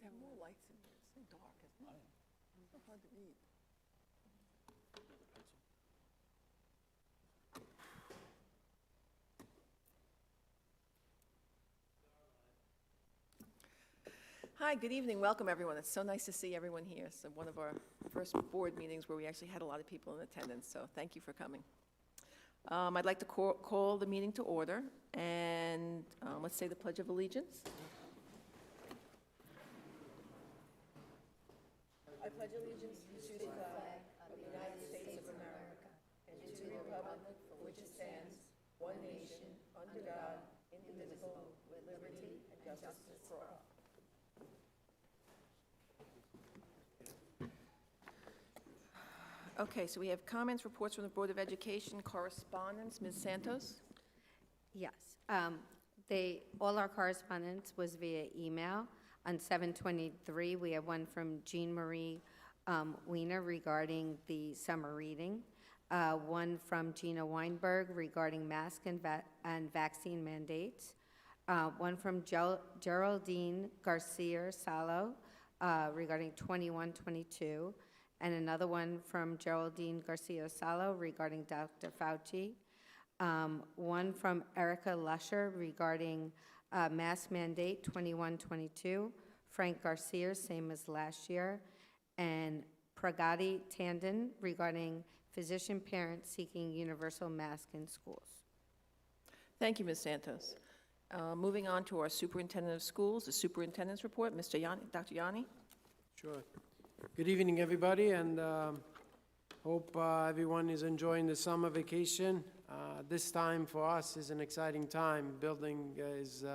to have more lights in here. It's so dark, isn't it? It's so hard to read. Hi, good evening. Welcome, everyone. It's so nice to see everyone here. It's one of our first board meetings where we actually had a lot of people in attendance, so thank you for coming. I'd like to call the meeting to order, and let's say the Pledge of Allegiance. I pledge allegiance to the flag of the United States of America and to the republic for which it stands, one nation, under God, indivisible, with liberty and justice for all. Okay, so we have comments, reports from the Board of Education, correspondence. Ms. Santos? Yes. All our correspondence was via email. On 7/23, we have one from Jean Marie Wiener regarding the summer reading, one from Gina Weinberg regarding mask and vaccine mandates, one from Geraldine Garcia Salo regarding 21-22, and another one from Geraldine Garcia Salo regarding Dr. Fauci, one from Erica Lusher regarding mask mandate 21-22, Frank Garcia, same as last year, and Pragati Tandon regarding physician parents seeking universal mask in schools. Thank you, Ms. Santos. Moving on to our Superintendent of Schools, the Superintendent's Report. Mr. Yanni, Dr. Yanni? Sure. Good evening, everybody, and hope everyone is enjoying the summer vacation. This time for us is an exciting time. Building is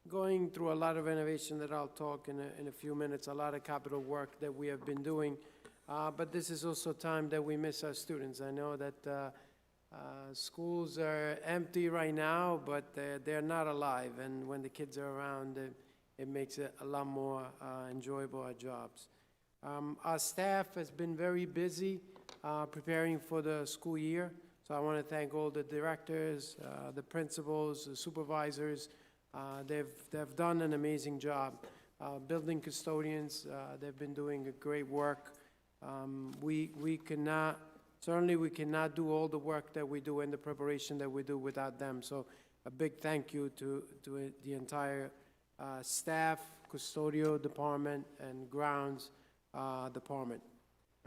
going through a lot of renovation that I'll talk in a few minutes, a lot of capital work that we have been doing. But this is also time that we miss our students. I know that schools are empty right now, but they're not alive. And when the kids are around, it makes it a lot more enjoyable, our jobs. Our staff has been very busy preparing for the school year. So I want to thank all the directors, the principals, the supervisors. They've done an amazing job. Building custodians, they've been doing a great work. We cannot do all the work that we do and the preparation that we do without them. So a big thank you to the entire staff, custodial department, and grounds department.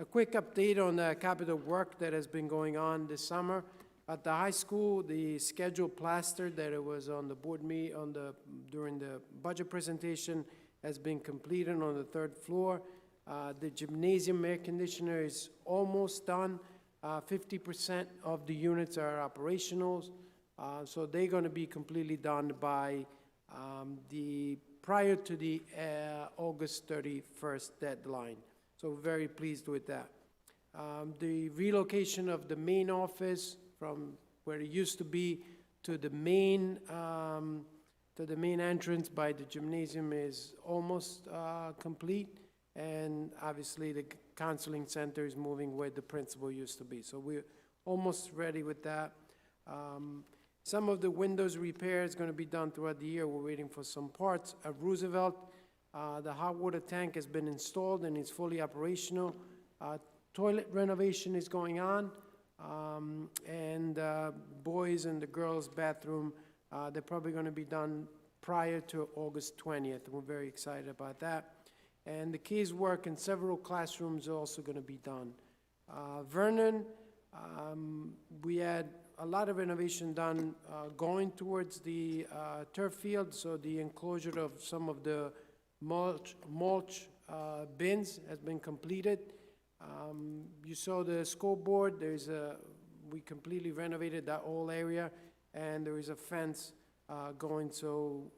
A quick update on the capital work that has been going on this summer. At the high school, the schedule plaster that it was on the board during the budget presentation has been completed on the 3rd floor. The gymnasium air conditioner is almost done. 50% of the units are operational, so they're going to be completely done by prior to the August 31st deadline. So we're very pleased with that. The relocation of the main office from where it used to be to the main entrance by the gymnasium is almost complete, and obviously the counseling center is moving where the principal used to be. So we're almost ready with that. Some of the windows repair is going to be done throughout the year. We're waiting for some parts. At Roosevelt, the hot water tank has been installed and is fully operational. Toilet renovation is going on, and boys and the girls' bathroom, they're probably going to be done prior to August 20th. We're very excited about that. And the kids' work in several classrooms are also going to be done. Vernon, we had a lot of renovation done going towards the turf field, so the enclosure of some of the mulch bins has been completed. You saw the scoreboard. We completely renovated that whole area, and there is a fence going, so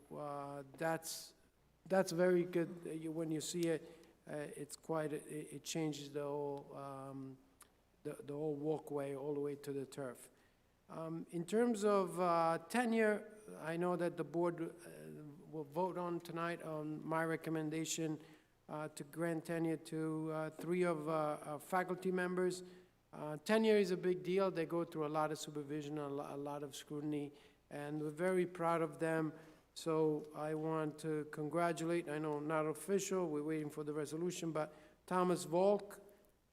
that's very good. When you see it, it changes the whole walkway all the way to the turf. In terms of tenure, I know that the board will vote on tonight on my recommendation to grant tenure to 3 of our faculty members. Tenure is a big deal. They go through a lot of supervision, a lot of scrutiny, and we're very proud of them. So I want to congratulate, I know not official, we're waiting for the resolution, but Thomas Volk,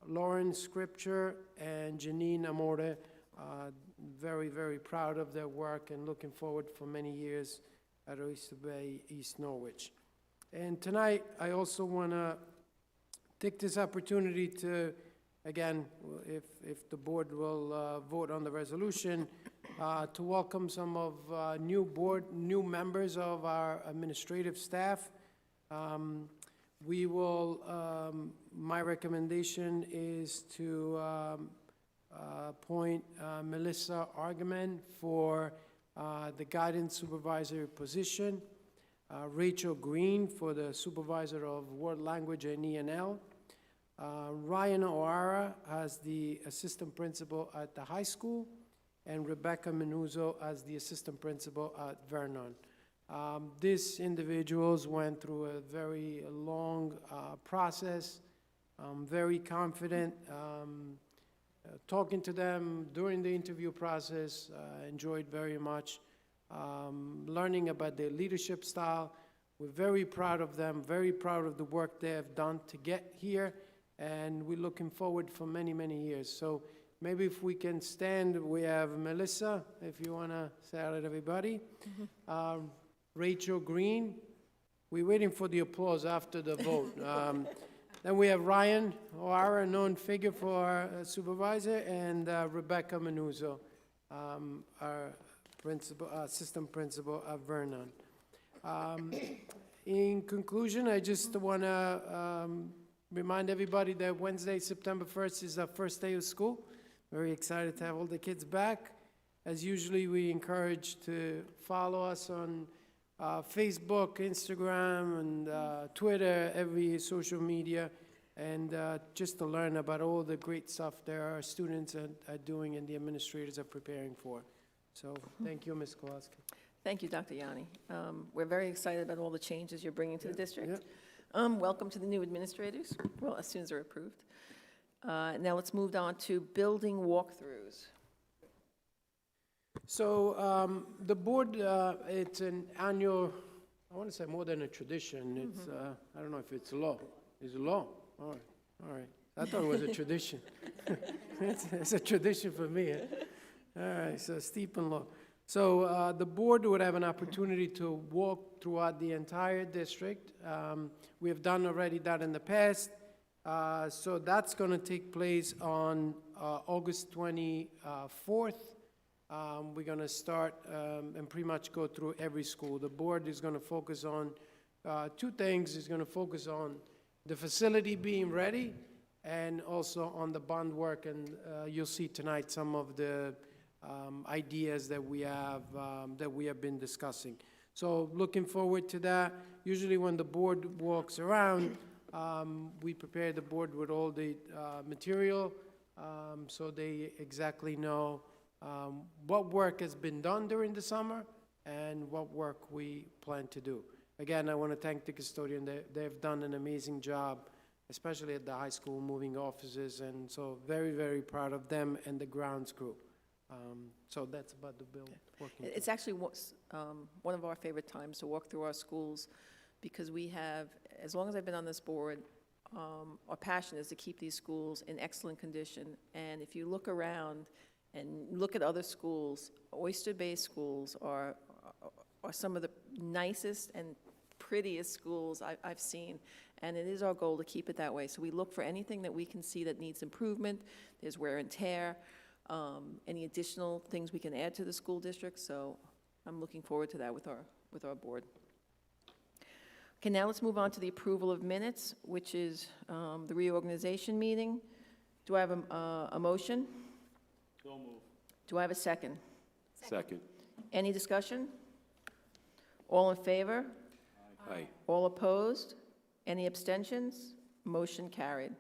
Lauren Scripture, and Janine Amore. Very, very proud of their work and looking forward for many years at Oyster Bay, East Norwich. And tonight, I also want to take this opportunity to, again, if the board will vote on the resolution, to welcome some of new members of our administrative staff. My recommendation is to appoint Melissa Argaman for the guidance supervisor position, Rachel Green for the supervisor of world language and E&L, Ryan O'Hara as the assistant principal at the high school, and Rebecca Menuzzo as the assistant principal at Vernon. These individuals went through a very long process. I'm very confident. Talking to them during the interview process, enjoyed very much. Learning about their leadership style. We're very proud of them, very proud of the work they have done to get here, and we're looking forward for many, many years. So maybe if we can stand, we have Melissa, if you want to say hello to everybody. Rachel Green. We're waiting for the applause after the vote. Then we have Ryan O'Hara, a known figure for our supervisor, and Rebecca Menuzzo, our assistant principal at Vernon. In conclusion, I just want to remind everybody that Wednesday, September 1st is our first day of school. Very excited to have all the kids back. As usually, we encourage to follow us on Facebook, Instagram, and Twitter, every social media, and just to learn about all the great stuff that our students are doing and the administrators are preparing for. So thank you, Ms. Kowalski. Thank you, Dr. Yanni. We're very excited about all the changes you're bringing to the district. Yeah. Welcome to the new administrators, well, as soon as they're approved. Now let's move on to building walkthroughs. So the board, it's an annual, I want to say more than a tradition. It's, I don't know if it's law. Is it law? All right, all right. I thought it was a tradition. It's a tradition for me. All right, so steep in law. So the board would have an opportunity to walk throughout the entire district. We have done already that in the past. So that's going to take place on August 24th. We're going to start and pretty much go through every school. The board is going to focus on two things. It's going to focus on the facility being ready and also on the bond work. And you'll see tonight some of the ideas that we have been discussing. So looking forward to that. Usually when the board walks around, we prepare the board with all the material so they exactly know what work has been done during the summer and what work we plan to do. Again, I want to thank the custodian. They've done an amazing job, especially at the high school, moving offices, and so very, very proud of them and the grounds crew. So that's about the bill. It's actually one of our favorite times to walk through our schools because we have, as long as I've been on this board, our passion is to keep these schools in excellent condition. And if you look around and look at other schools, Oyster Bay schools are some of the nicest and prettiest schools I've seen, and it is our goal to keep it that way. So we look for anything that we can see that needs improvement. There's wear and tear, any additional things we can add to the school district. So I'm looking forward to that with our board. Okay, now let's move on to the approval of minutes, which is the reorganization meeting. Do I have a motion? So moved. Do I have a second? Second. Any discussion? All in favor? Aye. All opposed? Any abstentions? Motion carried.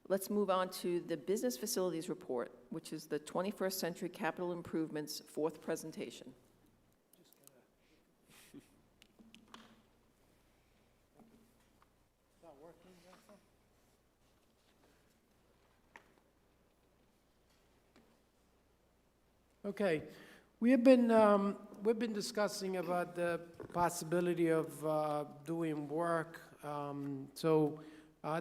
Let's move on to the Business Facilities Report, which is the 21st Century Capital Improvements fourth presentation. Okay, we have been we've been discussing about the possibility of doing work.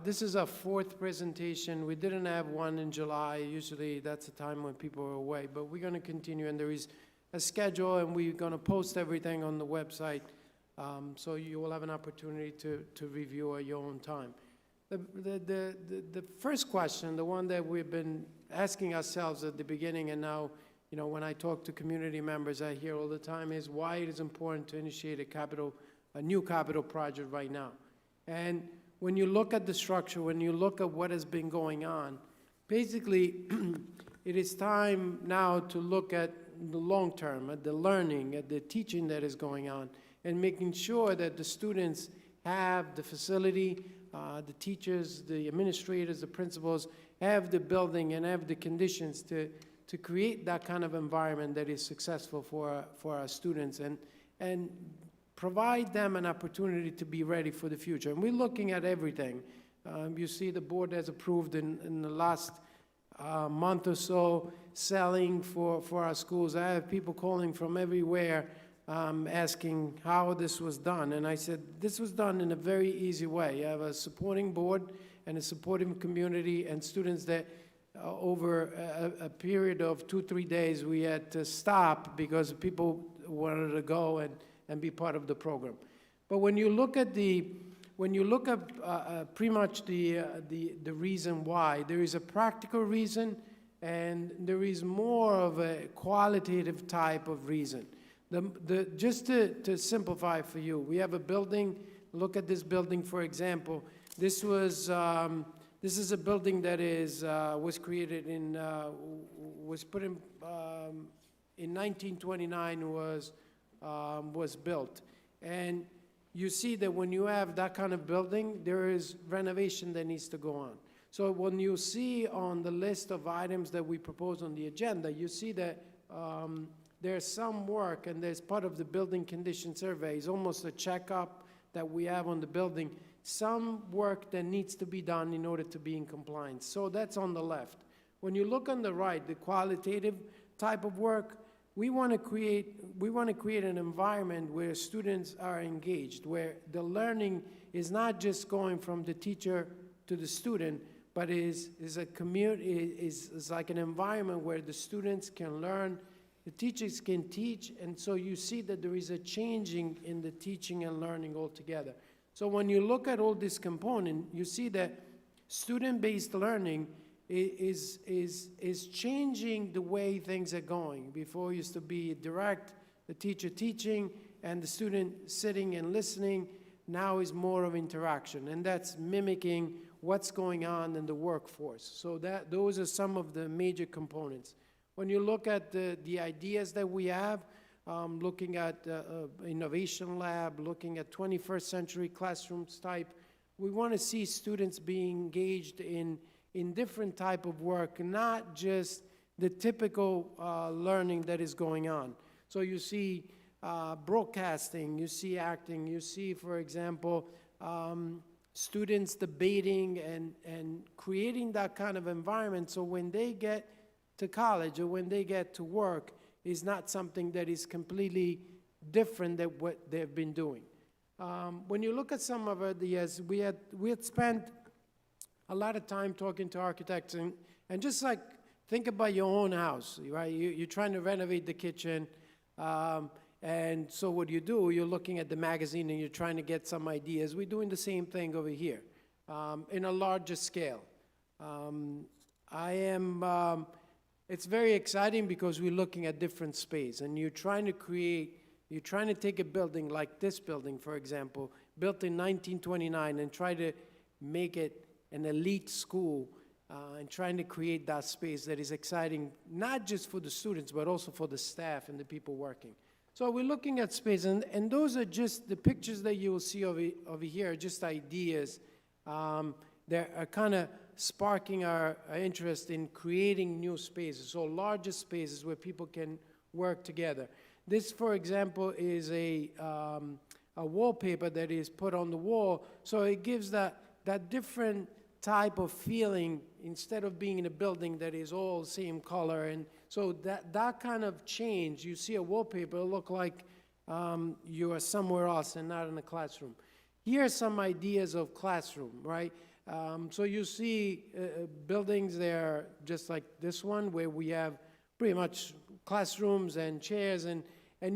This is our fourth presentation. We didn't have one in July. Usually that's the time when people are away, but we're going to continue, and there is a schedule, and we're going to post everything on the website, so you will have an opportunity to review at your own time. The first question, the one that we've been asking ourselves at the beginning, and now, you know, when I talk to community members, I hear all the time, is why it is important to initiate a new capital project right now. And when you look at the structure, when you look at what has been going on, basically, it is time now to look at the long term, at the learning, at the teaching that is going on, and making sure that the students have the facility, the teachers, the administrators, the principals, have the building and have the conditions to create that kind of environment that is successful for our students, and provide them an opportunity to be ready for the future. And we're looking at everything. You see the board has approved in the last month or so selling for our schools. I have people calling from everywhere asking how this was done. And I said, this was done in a very easy way. You have a supporting board and a supporting community and students that over a period of 2-3 days, we had to stop because people wanted to go and be part of the program. But when you look at pretty much the reason why, there is a practical reason and there is more of a qualitative type of reason. Just to simplify for you, we have a building. Look at this building, for example. This is a building that was created was put in 1929, was built. And you see that when you have that kind of building, there is renovation that needs to go on. So when you see on the list of items that we propose on the agenda, you see that there's some work, and there's part of the building condition survey. It's almost a checkup that we have on the building. Some work that needs to be done in order to be in compliance. So that's on the left. When you look on the right, the qualitative type of work, we want to create an environment where students are engaged, where the learning is not just going from the teacher to the student, but is a community, is like an environment where the students can learn, the teachers can teach, and so you see that there is a changing in the teaching and learning altogether. So when you look at all this component, you see that student-based learning is changing the way things are going. Before it used to be direct, the teacher teaching and the student sitting and listening. Now is more of interaction, and that's mimicking what's going on in the workforce. So those are some of the major components. When you look at the ideas that we have, looking at innovation lab, looking at 21st century classrooms type, we want to see students being engaged in different type of work, not just the typical learning that is going on. So you see broadcasting, you see acting, you see, for example, students debating and creating that kind of environment, so when they get to college or when they get to work, is not something that is completely different than what they've been doing. When you look at some of the years, we had spent a lot of time talking to architects, and just like think about your own house, right? You're trying to renovate the kitchen, and so what you do, you're looking at the magazine and you're trying to get some ideas. We're doing the same thing over here in a larger scale. It's very exciting because we're looking at different space, and you're trying to take a building like this building, for example, built in 1929, and try to make it an elite school, and trying to create that space that is exciting, not just for the students, but also for the staff and the people working. So we're looking at space, and those are just the pictures that you will see over here, just ideas that are kind of sparking our interest in creating new spaces, so larger spaces where people can work together. This, for example, is a wallpaper that is put on the wall, so it gives that different type of feeling instead of being in a building that is all same color. And so that kind of change, you see a wallpaper, it'll look like you are somewhere else and not in a classroom. Here are some ideas of classroom, right? So you see buildings there just like this one where we have pretty much classrooms and chairs, and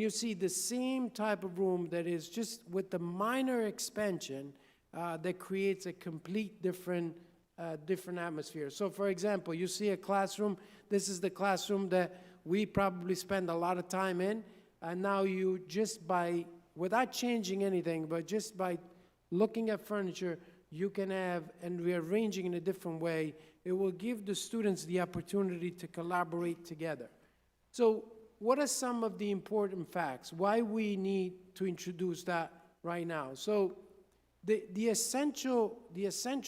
you see the same type of room that is just with the minor expansion that creates a complete different atmosphere. So for example, you see a classroom. This is the classroom that we probably spend a lot of time in, and now you just by, without changing anything, but just by looking at furniture, you can have, and rearranging in a different way, it will give the students the opportunity to collaborate together. So what are some of the important facts? Why we need to introduce that right now? So the essential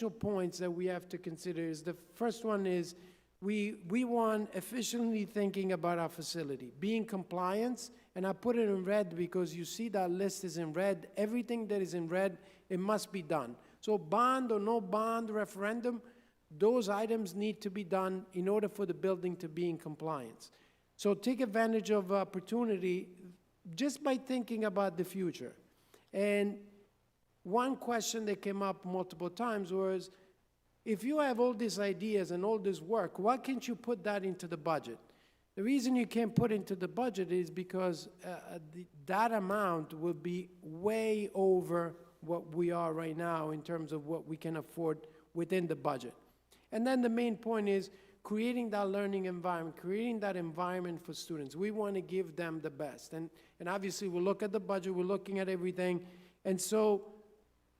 points that we have to consider is, the first one is we want efficiently thinking about our facility, be in compliance, and I put it in red because you see that list is in red. Everything that is in red, it must be done. So bond or no bond referendum, those items need to be done in order for the building to be in compliance. So take advantage of opportunity just by thinking about the future. And one question that came up multiple times was, if you have all these ideas and all this work, why can't you put that into the budget? The reason you can't put into the budget is because that amount will be way over what we are right now in terms of what we can afford within the budget. And then the main point is creating that learning environment, creating that environment for students. We want to give them the best. And obviously, we'll look at the budget, we're looking at everything. And so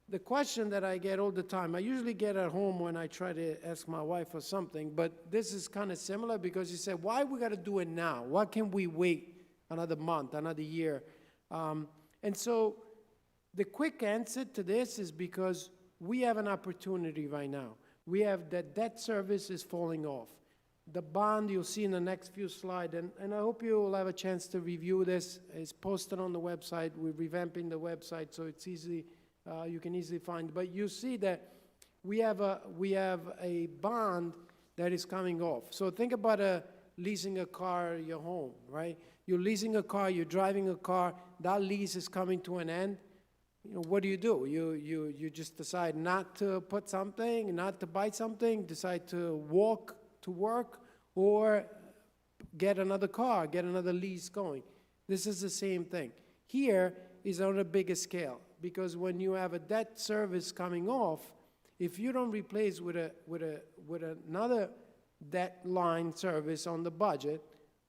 the question that I get all the time, I usually get at home when I try to ask my wife for something, but this is kind of similar because you said, why we got to do it now? Why can't we wait another month, another year? And so the quick answer to this is because we have an opportunity right now. We have that debt service is falling off. The bond you'll see in the next few slides, and I hope you will have a chance to review this. It's posted on the website. We're revamping the website so it's easy, you can easily find. But you see that we have a bond that is coming off. So think about leasing a car at your home, right? You're leasing a car, you're driving a car, that lease is coming to an end. You know, what do? You just decide not to put something, not to buy something, decide to walk to work, or get another car, get another lease going. This is the same thing. Here is on a bigger scale, because when you have a debt service coming off, if you don't replace with another debt line service on the budget,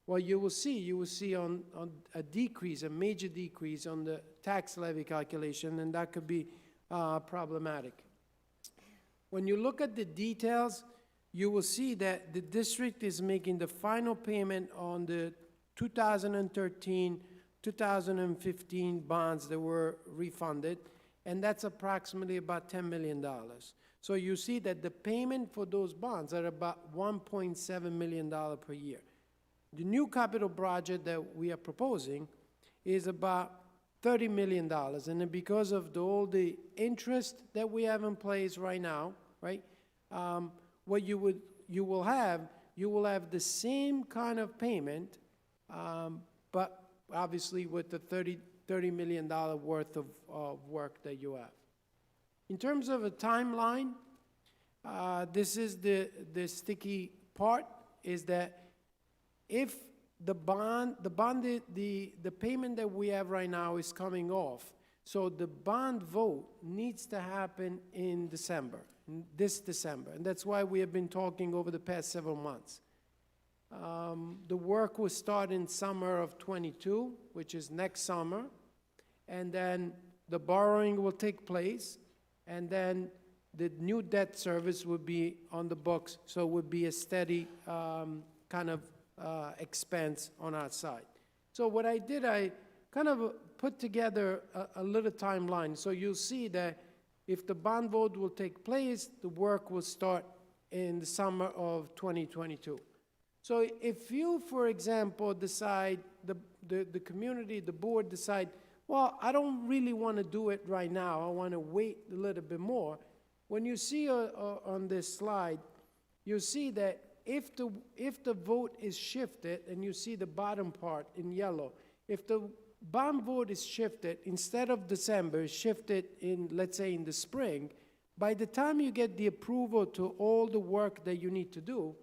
well, you will see on a decrease, a major decrease on the tax levy calculation, and that could be problematic. When you look at the details, you will see that the district is making the final payment on the 2013, 2015 bonds that were refunded, and that's approximately about $10 million. So you see that the payment for those bonds are about $1.7 million per year. The new capital project that we are proposing is about $30 million, and then because of all the interest that we have in place right now, right? What you will have the same kind of payment, but obviously with the $30 million worth of work that you have. In terms of a timeline, this is the sticky part, is that if the payment that we have right now is coming off, so the bond vote needs to happen in December, this December, and that's why we have been talking over the past several months. The work will start in summer of '22, which is next summer, and then the borrowing will take place, and then the new debt service will be on the books, so it would be a steady kind of expense on our side. So what I did, I kind of put together a little timeline. So you'll see that if the bond vote will take place, the work will start in the summer of 2022. So if you, for example, decide, the community, the board decide, well, I don't really want to do it right now, I want to wait a little bit more, when you see on this slide, you see that if the vote is shifted, and you see the bottom part in yellow, if the bond vote is shifted, instead of December, shifted in, let's say, in the spring, by the time you get the approval to all the work that you need to do,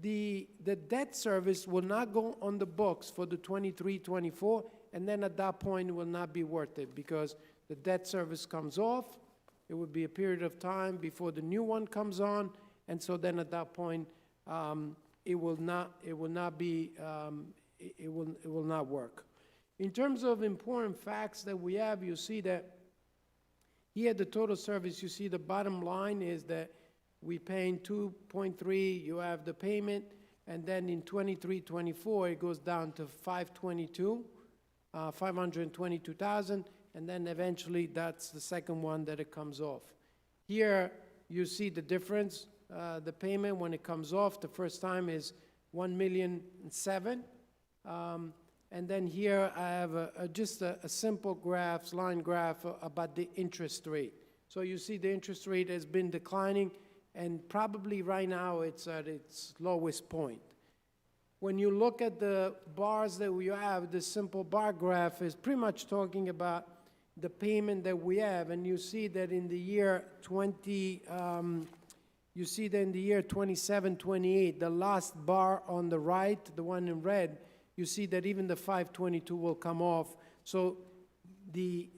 the debt service will not go on the books for the 23-24, and then at that point it will not be worth it, because the debt service comes off. It would be a period of time before the new one comes on, and so then at that point it will not work. In terms of important facts that we have, you see that here the total service, you see the bottom line is that we paying 2.3, you have the payment, and then in 23-24 it goes down to 522,000, and then eventually that's the second one that it comes off. Here you see the difference. The payment when it comes off the first time is $1,000,007. And then here I have just a simple line graph about the interest rate. So you see the interest rate has been declining, and probably right now it's at its lowest point. When you look at the bars that we have, the simple bar graph is pretty much talking about the payment that we have, and you see that in the year 27-28, the last bar on the right, the one in red, you see that even the 522 will come off. So the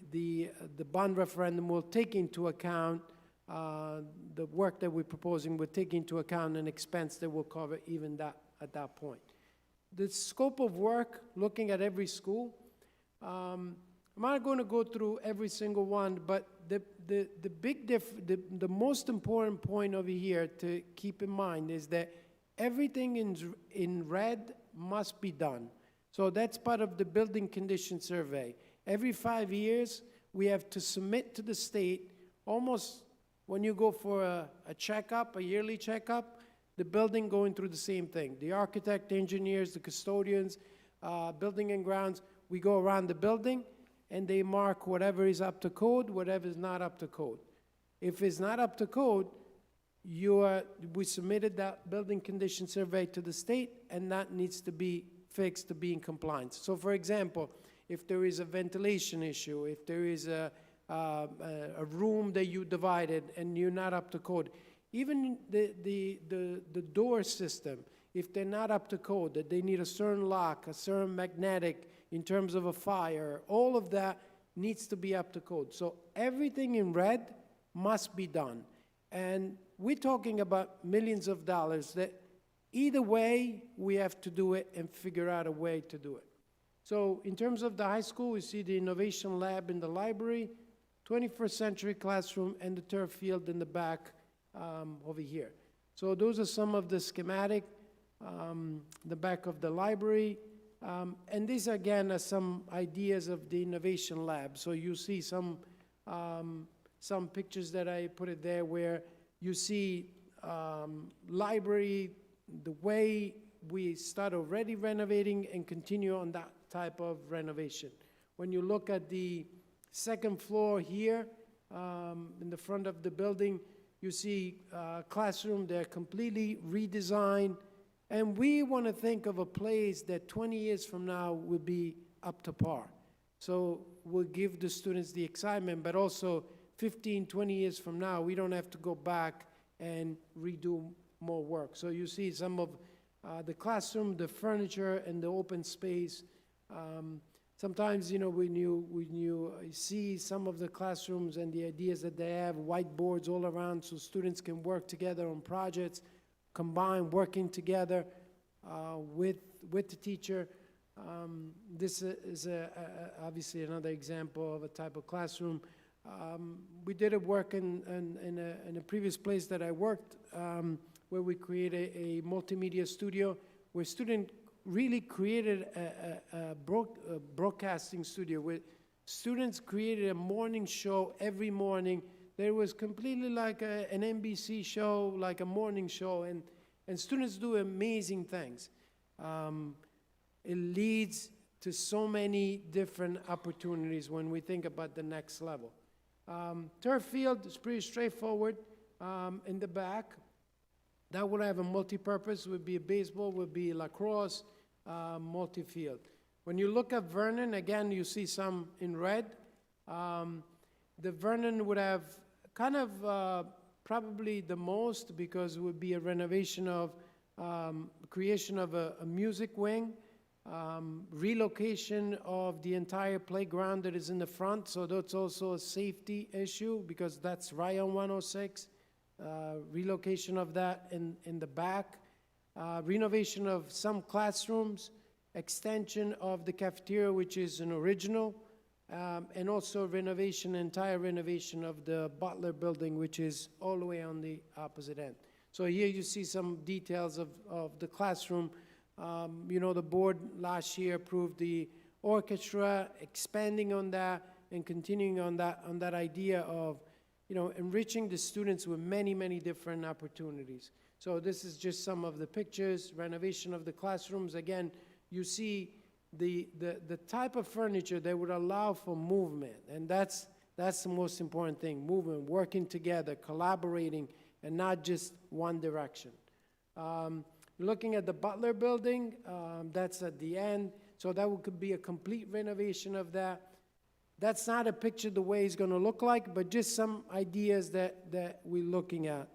bond referendum will take into account the work that we're proposing, will take into account an expense that will cover even that at that point. The scope of work, looking at every school, I'm not going to go through every single one, but the most important point over here to keep in mind is that everything in red must be done. So that's part of the building condition survey. Every 5 years, we have to submit to the state, almost when you go for a checkup, a yearly checkup, the building going through the same thing. The architect, engineers, the custodians, building and grounds, we go around the building, and they mark whatever is up to code, whatever is not up to code. If it's not up to code, we submitted that building condition survey to the state, and that needs to be fixed to be in compliance. So for example, if there is a ventilation issue, if there is a room that you divided and you're not up to code, even the door system, if they're not up to code, that they need a certain lock, a certain magnetic in terms of a fire, all of that needs to be up to code. So everything in red must be done. And we're talking about millions of dollars that either way, we have to do it and figure out a way to do it. So in terms of the high school, we see the innovation lab in the library, 21st century classroom, and the turf field in the back over here. So those are some of the schematic, the back of the library. And these, again, are some ideas of the innovation lab. So you see some pictures that I put it there where you see library, the way we start already renovating and continue on that type of renovation. When you look at the second floor here, in the front of the building, you see classroom, they're completely redesigned. And we want to think of a place that 20 years from now will be up to par. So we'll give the students the excitement, but also 15, 20 years from now, we don't have to go back and redo more work. So you see some of the classroom, the furniture, and the open space. Sometimes, you know, when you see some of the classrooms and the ideas that they have, whiteboards all around so students can work together on projects, combine working together with the teacher. This is obviously another example of a type of classroom. We did a work in a previous place that I worked where we created a multimedia studio where students really created a broadcasting studio where students created a morning show every morning. There was completely like an NBC show, like a morning show, and students do amazing things. It leads to so many different opportunities when we think about the next level. Turf field is pretty straightforward in the back. That would have a multi-purpose, would be baseball, would be lacrosse, multi-field. When you look at Vernon, again, you see some in red. The Vernon would have kind of probably the most, because it would be a renovation of, creation of a music wing, relocation of the entire playground that is in the front, so that's also a safety issue, because that's right on 106. Relocation of that in the back, renovation of some classrooms, extension of the cafeteria, which is an original, and also entire renovation of the Butler building, which is all the way on the opposite end. So here you see some details of the classroom. You know, the board last year approved the orchestra, expanding on that and continuing on that idea of, you know, enriching the students with many, many different opportunities. So this is just some of the pictures, renovation of the classrooms. Again, you see the type of furniture that would allow for movement, and that's the most important thing, movement, working together, collaborating, and not just one direction. Looking at the Butler building, that's at the end, so that could be a complete renovation of that. That's not a picture the way it's going to look like, but just some ideas that we're looking at.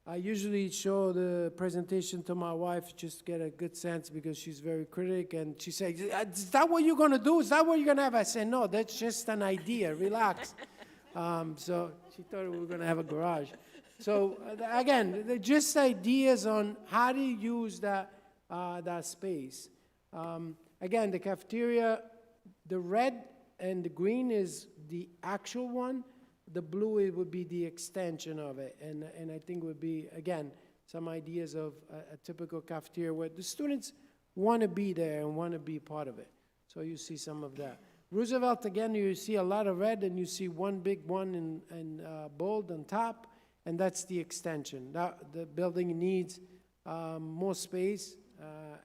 I usually show the presentation to my wife just to get a good sense, because she's very critic, and she says, is that what you're going to do? Is that what you're going to have? I said, no, that's just an idea. Relax. So she thought we were going to have a garage. So again, they're just ideas on how to use that space. Again, the cafeteria, the red and the green is the actual one. The blue, it would be the extension of it. And I think would be, again, some ideas of a typical cafeteria where the students want to be there and want to be part of it. So you see some of that. Roosevelt, again, you see a lot of red, and you see one big one in bold on top, and that's the extension. The building needs more space,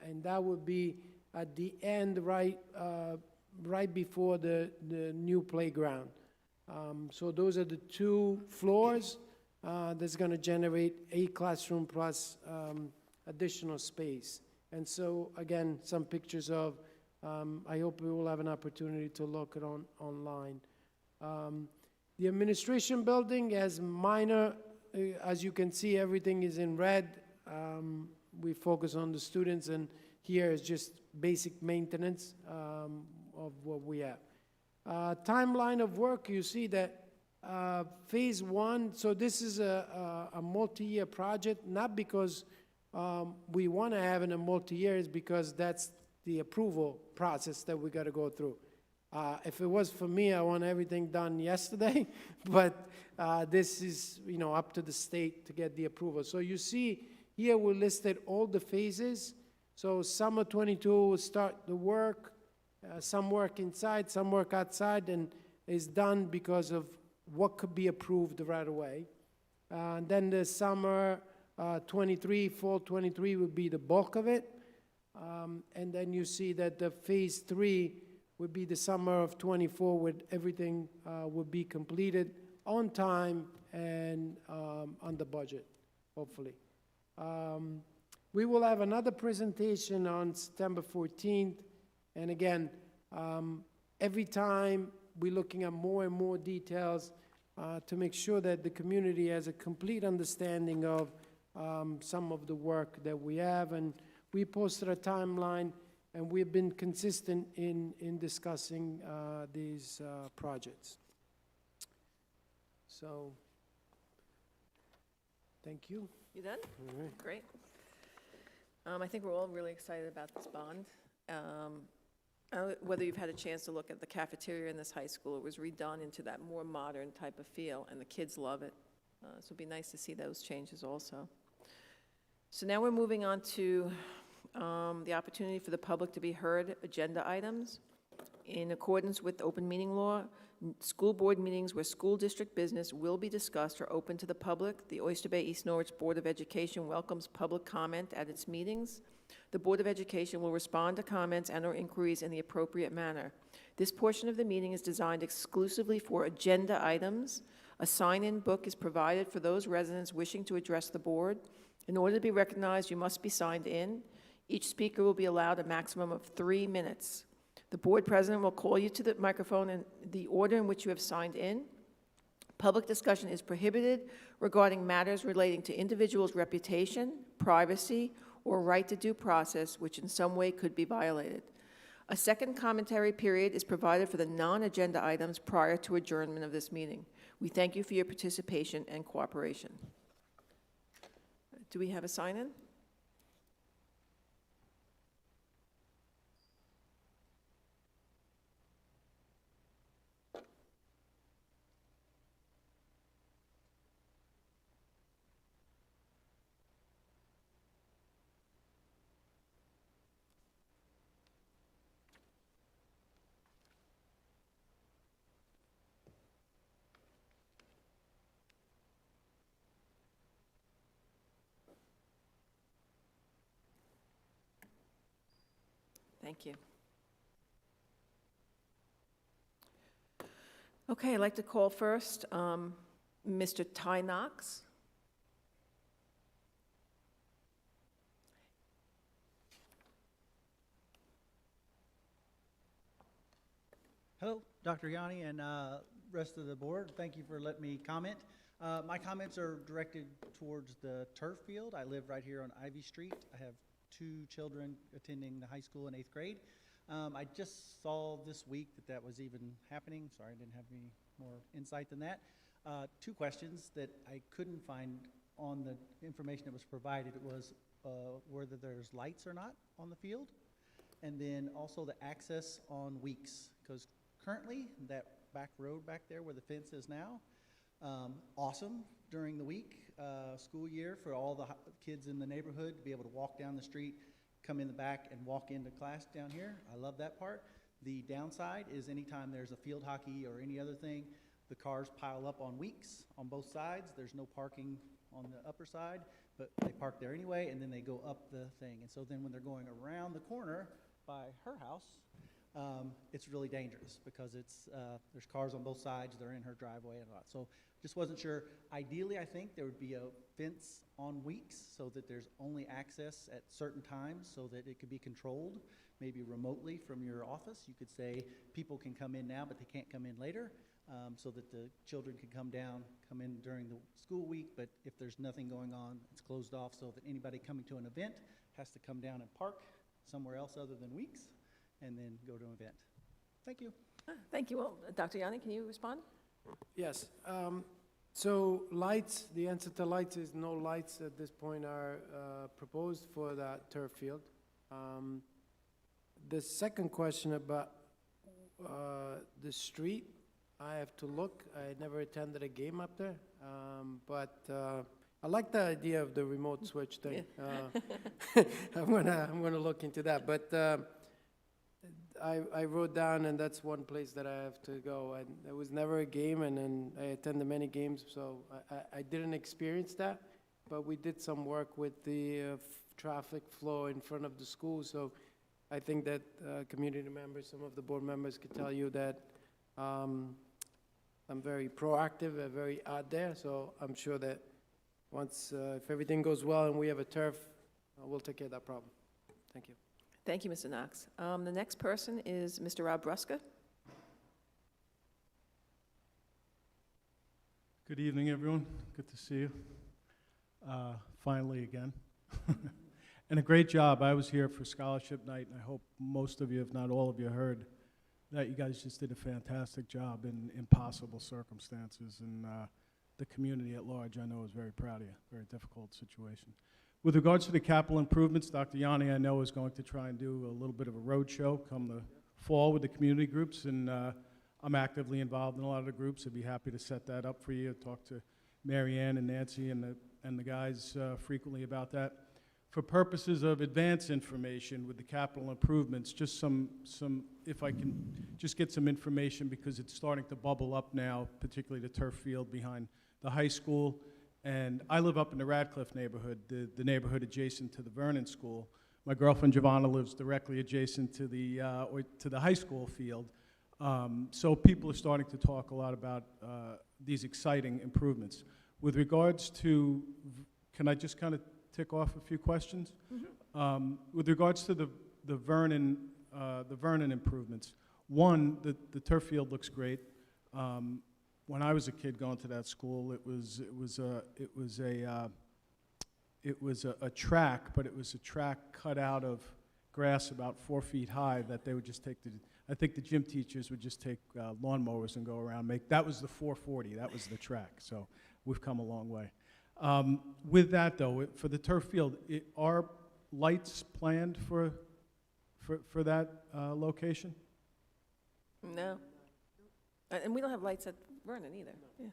and that would be at the end, right before the new playground. So those are the 2 floors that's going to generate 8 classroom plus additional space. And so, again, some pictures of, I hope we will have an opportunity to look at online. The administration building has minor, as you can see, everything is in red. We focus on the students, and here is just basic maintenance of what we have. Timeline of work, you see that phase 1, so this is a multi-year project, not because we want to have it in a multi-year, it's because that's the approval process that we got to go through. If it was for me, I want everything done yesterday, but this is, you know, up to the state to get the approval. So you see here we listed all the phases. So summer 22 will start the work. Some work inside, some work outside, and is done because of what could be approved right away. Then the summer 23, fall 23 would be the bulk of it. And then you see that the phase 3 would be the summer of 24, with everything would be completed on time and on the budget, hopefully. We will have another presentation on September 14th. And again, every time we're looking at more and more details to make sure that the community has a complete understanding of some of the work that we have. And we posted a timeline, and we've been consistent in discussing these projects. So, thank you. You done? All right. Great. I think we're all really excited about this bond. Whether you've had a chance to look at the cafeteria in this high school, it was redone into that more modern type of feel, and the kids love it. So it'd be nice to see those changes also. So now we're moving on to the opportunity for the public to be heard agenda items. In accordance with open meeting law, School board meetings where school district business will be discussed are open to the public. The Oyster Bay East Norwich Board of Education welcomes public comment at its meetings. The Board of Education will respond to comments and/or inquiries in the appropriate manner. This portion of the meeting is designed exclusively for agenda items. A sign-in book is provided for those residents wishing to address the board. In order to be recognized, you must be signed in. Each speaker will be allowed a maximum of 3 minutes. The board president will call you to the microphone in the order in which you have signed in. Public discussion is prohibited regarding matters relating to individuals' reputation, privacy, or right to due process, which in some way could be violated. A second commentary period is provided for the non-agenda items prior to adjournment of this meeting. We thank you for your participation and cooperation. Do we have a sign-in? Thank you. Okay, I'd like to call first Mr. Ty Knox. Hello, Dr. Yanni and rest of the board. Thank you for letting me comment. My comments are directed towards the turf field. I live right here on Ivy Street. I have 2 children attending the high school in 8th grade. I just saw this week that was even happening. Sorry, I didn't have any more insight than that. 2 questions that I couldn't find on the information that was provided. It was whether there's lights or not on the field, and then also the access on weeks, because currently that back road back there where the fence is now, awesome during the week, school year, for all the kids in the neighborhood to be able to walk down the street, come in the back and walk into class down here. I love that part. The downside is anytime there's a field hockey or any other thing, the cars pile up on weeks on both sides. There's no parking on the upper side, but they park there anyway, and then they go up the thing. And so then when they're going around the corner by her house, it's really dangerous because there's cars on both sides. They're in her driveway and a lot. So just wasn't sure. Ideally, I think there would be a fence on weeks so that there's only access at certain times so that it could be controlled, maybe remotely from your office. You could say people can come in now, but they can't come in later, so that the children can come in during the school week. But if there's nothing going on, it's closed off so that anybody coming to an event has to come down and park somewhere else other than weeks and then go to an event. Thank you. Thank you. Well, Dr. Yanni, can you respond? Yes. So lights, the answer to lights is no lights at this point are proposed for that turf field. The second question about the street, I have to look. I never attended a game up there, but I like the idea of the remote switch thing. I'm gonna look into that. But I wrote down, and that's one place that I have to go. And there was never a game, and then I attended many games, so I didn't experience that. But we did some work with the traffic flow in front of the school, so I think that community members, some of the board members could tell you that I'm very proactive and very out there, so I'm sure that once, if everything goes well and we have a turf, we'll take care of that problem. Thank you. Thank you, Mr. Knox. The next person is Mr. Rob Bruska. Good evening, everyone. Good to see you. Finally again. And a great job. I was here for scholarship night, and I hope most of you, if not all of you, heard that you guys just did a fantastic job in impossible circumstances, and the community at large, I know, is very proud of you. Very difficult situation. With regards to the capital improvements, Dr. Yanni, I know, is going to try and do a little bit of a road show come the fall with the community groups, and I'm actively involved in a lot of the groups. I'd be happy to set that up for you. Talk to Mary Ann and Nancy and the guys frequently about that. For purposes of advance information with the capital improvements, just if I can just get some information, because it's starting to bubble up now, particularly the turf field behind the high school. And I live up in the Radcliffe neighborhood, the neighborhood adjacent to the Vernon School. My girlfriend Giovanna lives directly adjacent to the high school field. So people are starting to talk a lot about these exciting improvements. With regards to, can I just kind of tick off a few questions? With regards to the Vernon improvements, one, the turf field looks great. When I was a kid going to that school, it was a track, but it was a track cut out of grass about 4 feet high that they would just take I think the gym teachers would just take lawnmowers and go around, that was the 440, that was the track, so we've come a long way. With that though, for the turf field, are lights planned for that location? No. And we don't have lights at Vernon either. Yeah.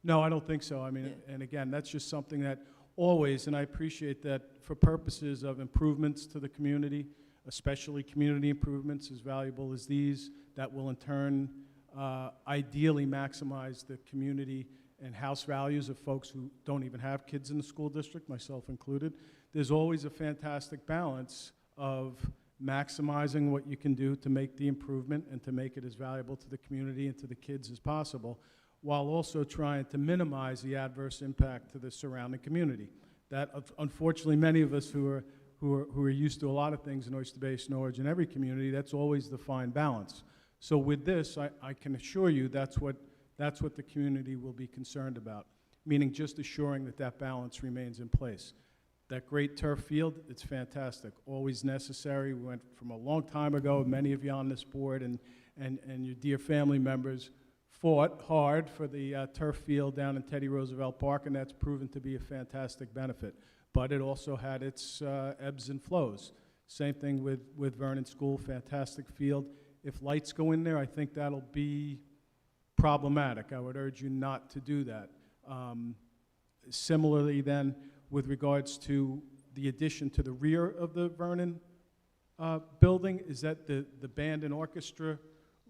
No, I don't think so. I mean, Yeah. and again, that's just something that always, and I appreciate that for purposes of improvements to the community, especially community improvements as valuable as these, that will in turn ideally maximize the community and house values of folks who don't even have kids in the school district, myself included. There's always a fantastic balance of maximizing what you can do to make the improvement and to make it as valuable to the community and to the kids as possible, while also trying to minimize the adverse impact to the surrounding community. That, unfortunately, many of us who are used to a lot of things in Oyster Bay, Norwich, and every community, that's always the fine balance. So with this, I can assure you that's what the community will be concerned about, meaning just assuring that that balance remains in place. That great turf field, it's fantastic, always necessary. We went from a long time ago, many of you on this board and your dear family members fought hard for the turf field down in Teddy Roosevelt Park, and that's proven to be a fantastic benefit. But it also had its ebbs and flows. Same thing with Vernon School, fantastic field. If lights go in there, I think that'll be problematic. I would urge you not to do that. Similarly then, with regards to the addition to the rear of the Vernon building, is that the band and orchestra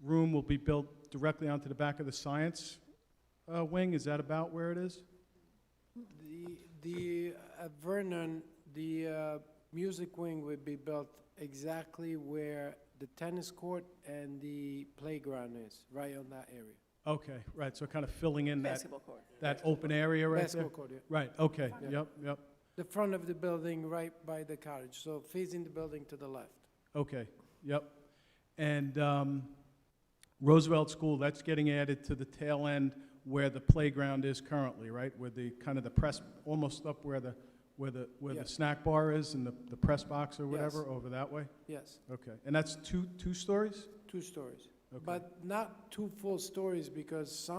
room will be built directly onto the back of the science wing? Is that about where it is? The Vernon, the music wing would be built exactly where the tennis court and the playground is, right on that area. Okay, right, so kind of filling in Basketball court. that open area right there? Basketball court, yeah. Right, okay, Yeah. yep, The front of the building, right by the cottage, so facing the building to the left. okay, yep. And Roosevelt School, that's getting added to the tail end where the playground is currently, right? Where the, kind of the press, almost up where the Yes. snack bar is and the press box or whatever, Yes. over that way? Yes, Okay, and that's two stories? 2 stories. Okay. But not 2 full stories because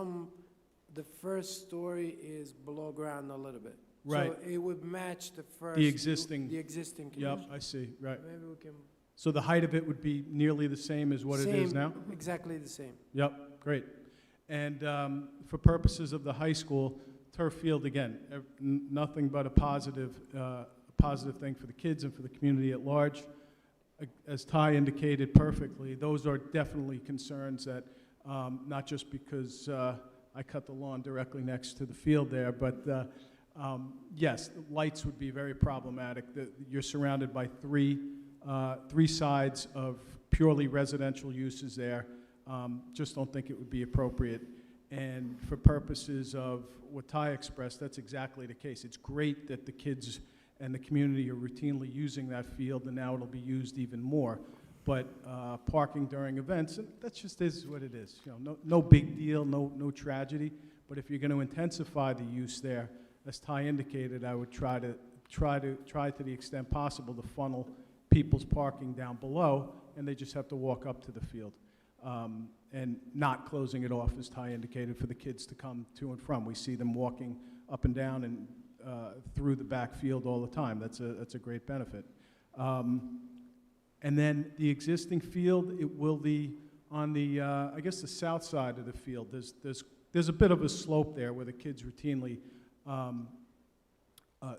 the first story is below ground a little bit. Right. So it would match the first. The existing, The existing yep, condition. I see, right. Maybe we can. So the height of it would be nearly the same as what it is Same, now? Exactly the same. Yep, great. And for purposes of the high school, turf field, again, nothing but a positive thing for the kids and for the community at large. As Ty indicated perfectly, those are definitely concerns that, not just because I cut the lawn directly next to the field there, but yes, lights would be very problematic. You're surrounded by three sides of purely residential uses there. Just don't think it would be appropriate. And for purposes of what Ty expressed, that's exactly the case. It's great that the kids and the community are routinely using that field, and now it'll be used even more. But parking during events, that just is what it is. You know, no big deal, no tragedy. But if you're going to intensify the use there, as Ty indicated, I would try to the extent possible to funnel people's parking down below, and they just have to walk up to the field. And not closing it off, as Ty indicated, for the kids to come to and from. We see them walking up and down and through the back field all the time. That's a great benefit. And then the existing field, it will be on the, I guess, the south side of the field. There's a bit of a slope there where the kids routinely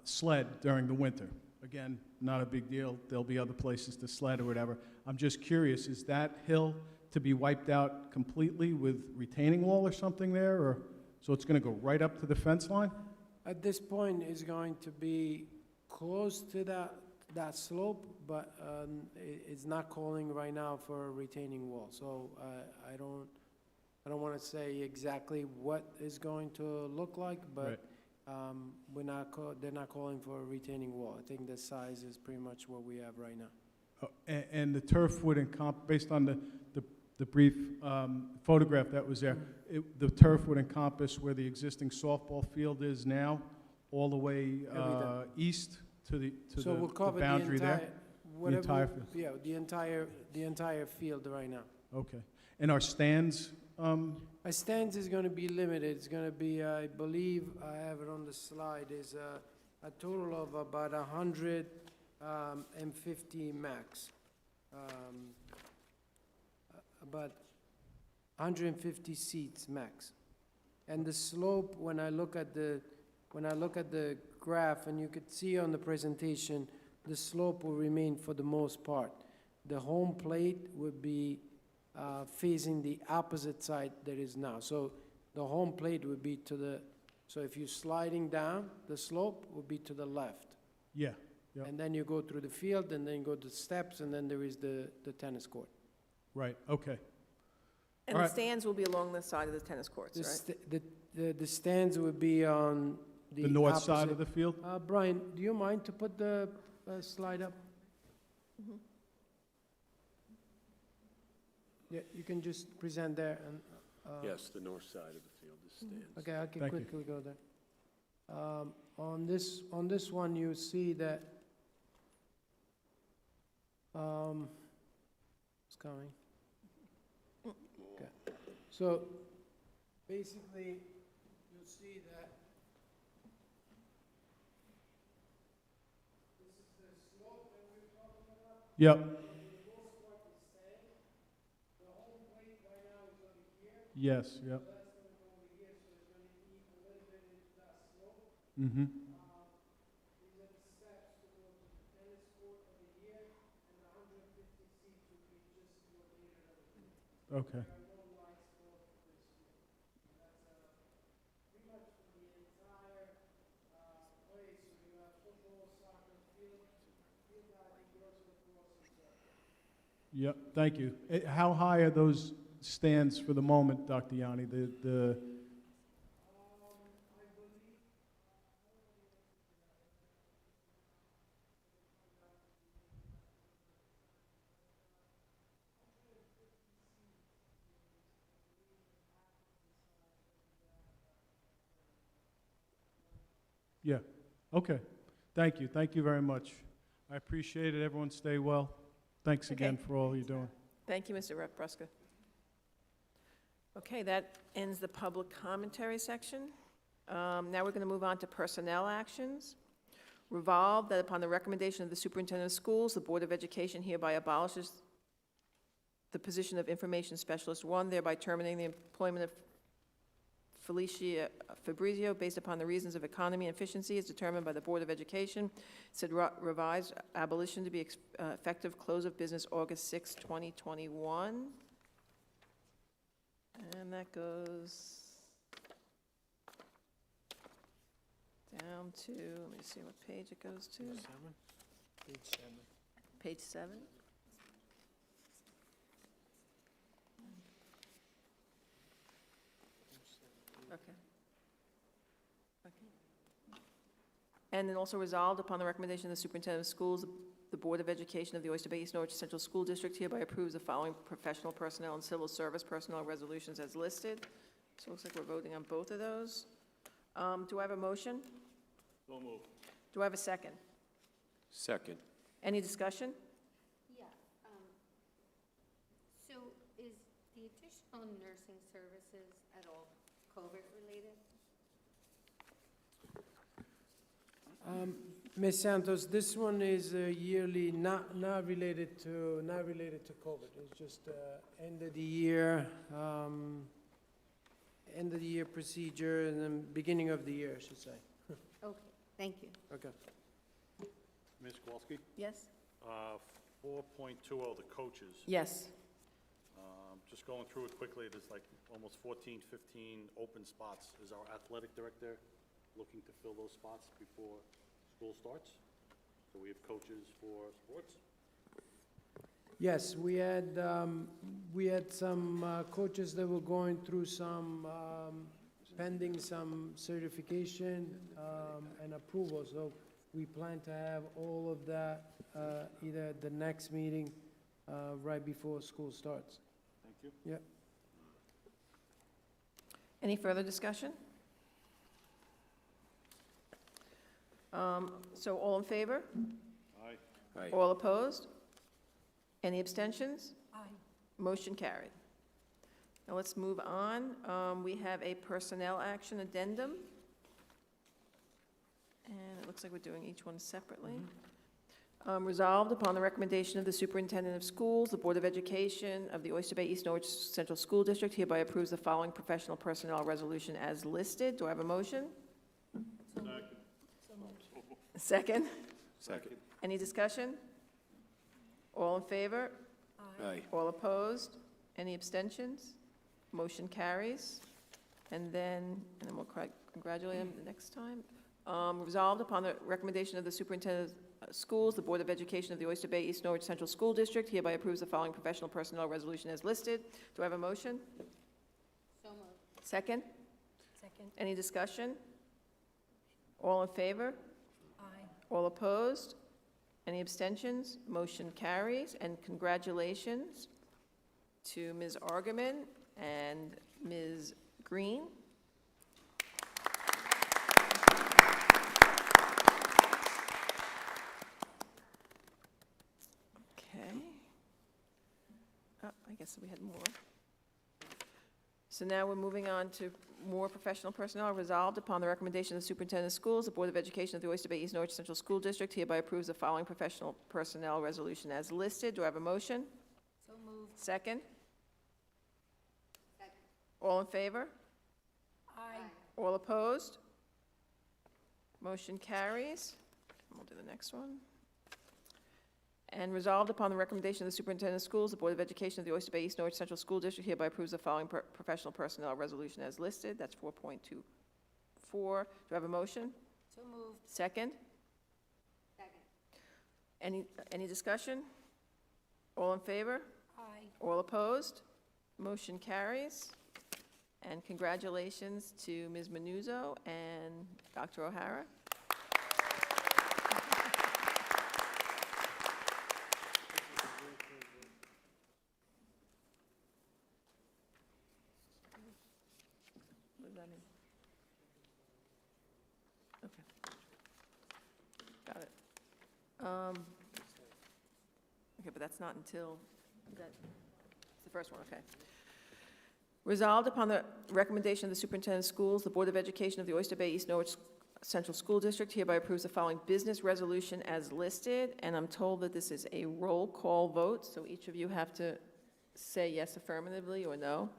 sled during the winter. Again, not a big deal, there'll be other places to sled or whatever. I'm just curious, is that hill to be wiped out completely with retaining wall or something there, or, so it's gonna go right up to the fence line? At this point, it's going to be close to that slope, but it's not calling right now for a retaining wall. So I don't want to say exactly what is going to look like, but they're not calling for a retaining wall. I think the size is pretty much what we have right now. Oh, and the turf would based on the brief photograph that was there, the turf would encompass where the existing softball field is now, all the way east to the So we'll cover boundary there? whatever, entire field? yeah, the entire field right now. Okay. And our stands, Our stands is going to be limited. It's going to be, I believe, I have it on the slide, is a total of about 150 max. About 150 seats max. And the slope, when I look at the graph, and you could see on the presentation, the slope will remain for the most part. The home plate would be facing the opposite side that is now. So the home plate would be so if you're sliding down, the slope would be to the left. yeah, Yep. And then you go through the field, and then go to the steps, and then there is the tennis court. right, okay. And All the right. stands will be along the side of the tennis courts, right? The stands would be on The north opposite- side of the field? Brian, do you mind to put the slide up? Mhm. Yeah, you can just present there and. Yes, the north side of the field is stands. Okay, I can Thank you. quickly go there. On this one, you see that it's coming. Okay, so basically, you'll see that this is the slope that we're talking about. Yep, The most part is staying. The home plate right now is over here. yes, yep. So that's gonna go over here, so it's gonna eat a little bit into that slope. Mm-hmm, These are the steps to go to the tennis court over here, and the 150 seats will be just located over here. okay. There are no lights for this field. That's pretty much for the entire place, so you have football, soccer, field hockey, girls lacrosse, and soccer. Yep, thank you. How high are those stands for the moment, Dr. Yanni? The, I believe, yeah, okay. Thank you very much. I appreciate it, everyone stay well. Thanks Okay. again for all you're doing. Thank you, Mr. Rep. Bruska. Okay, that ends the public commentary section. Now we're going to move on to personnel actions. Resolved that upon the recommendation of the Superintendent of Schools, the Board of Education hereby abolishes the position of Information Specialist 1, thereby terminating the employment of Felicia Fabrizio based upon the reasons of economy and efficiency as determined by the Board of Education. Said revised abolition to be effective close of business August 6, 2021. And that goes down to, let me see what page it goes to. Page 7. Page 7? Okay. Okay. And then also resolved upon the recommendation of the Superintendent of Schools, the Board of Education of the Oyster Bay East Norwich Central School District hereby approves the following professional personnel and civil service personnel resolutions as listed. So it looks like we're voting on both of those. Do I have a motion? So moved. Do I have a second? Second. Any discussion? Yeah, so is the additional nursing services at all COVID-related? Ms. Santos, this one is yearly, not related to COVID. It's just end of the year procedure, and then beginning of the year, I should say. Okay, thank you. Okay. Ms. Kowalski, Yes? 4.20, the coaches. Yes. Just going through it quickly, there's like almost 14, 15 open spots. Is our athletic director looking to fill those spots before school starts? So we have coaches for sports? Yes, we had some coaches that were going through some, pending some certification and approval. So we plan to have all of that either at the next meeting, right before school starts. Thank you. Yeah. Any further discussion? So all in favor? Aye. Aye. All opposed? Any abstentions? Aye. Motion carried. Now let's move on. We have a personnel action addendum. And it looks like we're doing each one separately. Resolved upon the recommendation of the Superintendent of Schools, the Board of Education of the Oyster Bay East Norwich Central School District hereby approves the following professional personnel resolution as listed. Do I have a motion? Second? Second. Any discussion? All in favor? Aye. All opposed? Any abstentions? Motion carries. And then we'll congratulate him the next time. Resolved upon the recommendation of the Superintendent of Schools, the Board of Education of the Oyster Bay East Norwich Central School District hereby approves the following professional personnel resolution as listed. Do I have a motion? So moved. Second? Second. Any discussion? All in favor? Aye. All opposed? Any abstentions? Motion carries. And congratulations to Ms. Argaman and Ms. Green. Okay. Oh, I guess we had more. So now we're moving on to more professional personnel. Resolved upon the recommendation of the Superintendent of Schools, the Board of Education of the Oyster Bay East Norwich Central School District hereby approves the following professional personnel resolution as listed. Do I have a motion? So moved. Second? Second. All in favor? Aye. All opposed? Motion carries. We'll do the next one. And resolved upon the recommendation of the Superintendent of Schools, the Board of Education of the Oyster Bay East Norwich Central School District hereby approves the following professional personnel resolution as listed. That's 4.24. Do I have a motion? So moved. Second? Second. Any discussion? All in favor? Aye. All opposed? Motion carries. And congratulations to Ms. Manuzzo and Dr. O'Hara. What does that mean? Okay. Got it. Okay, but that's not until, it's the first one, okay. Resolved upon the recommendation of the Superintendent of Schools, the Board of Education of the Oyster Bay East Norwich Central School District hereby approves the following business resolution as listed, and I'm told that this is a roll call vote, so each of you have to say yes affirmatively or no.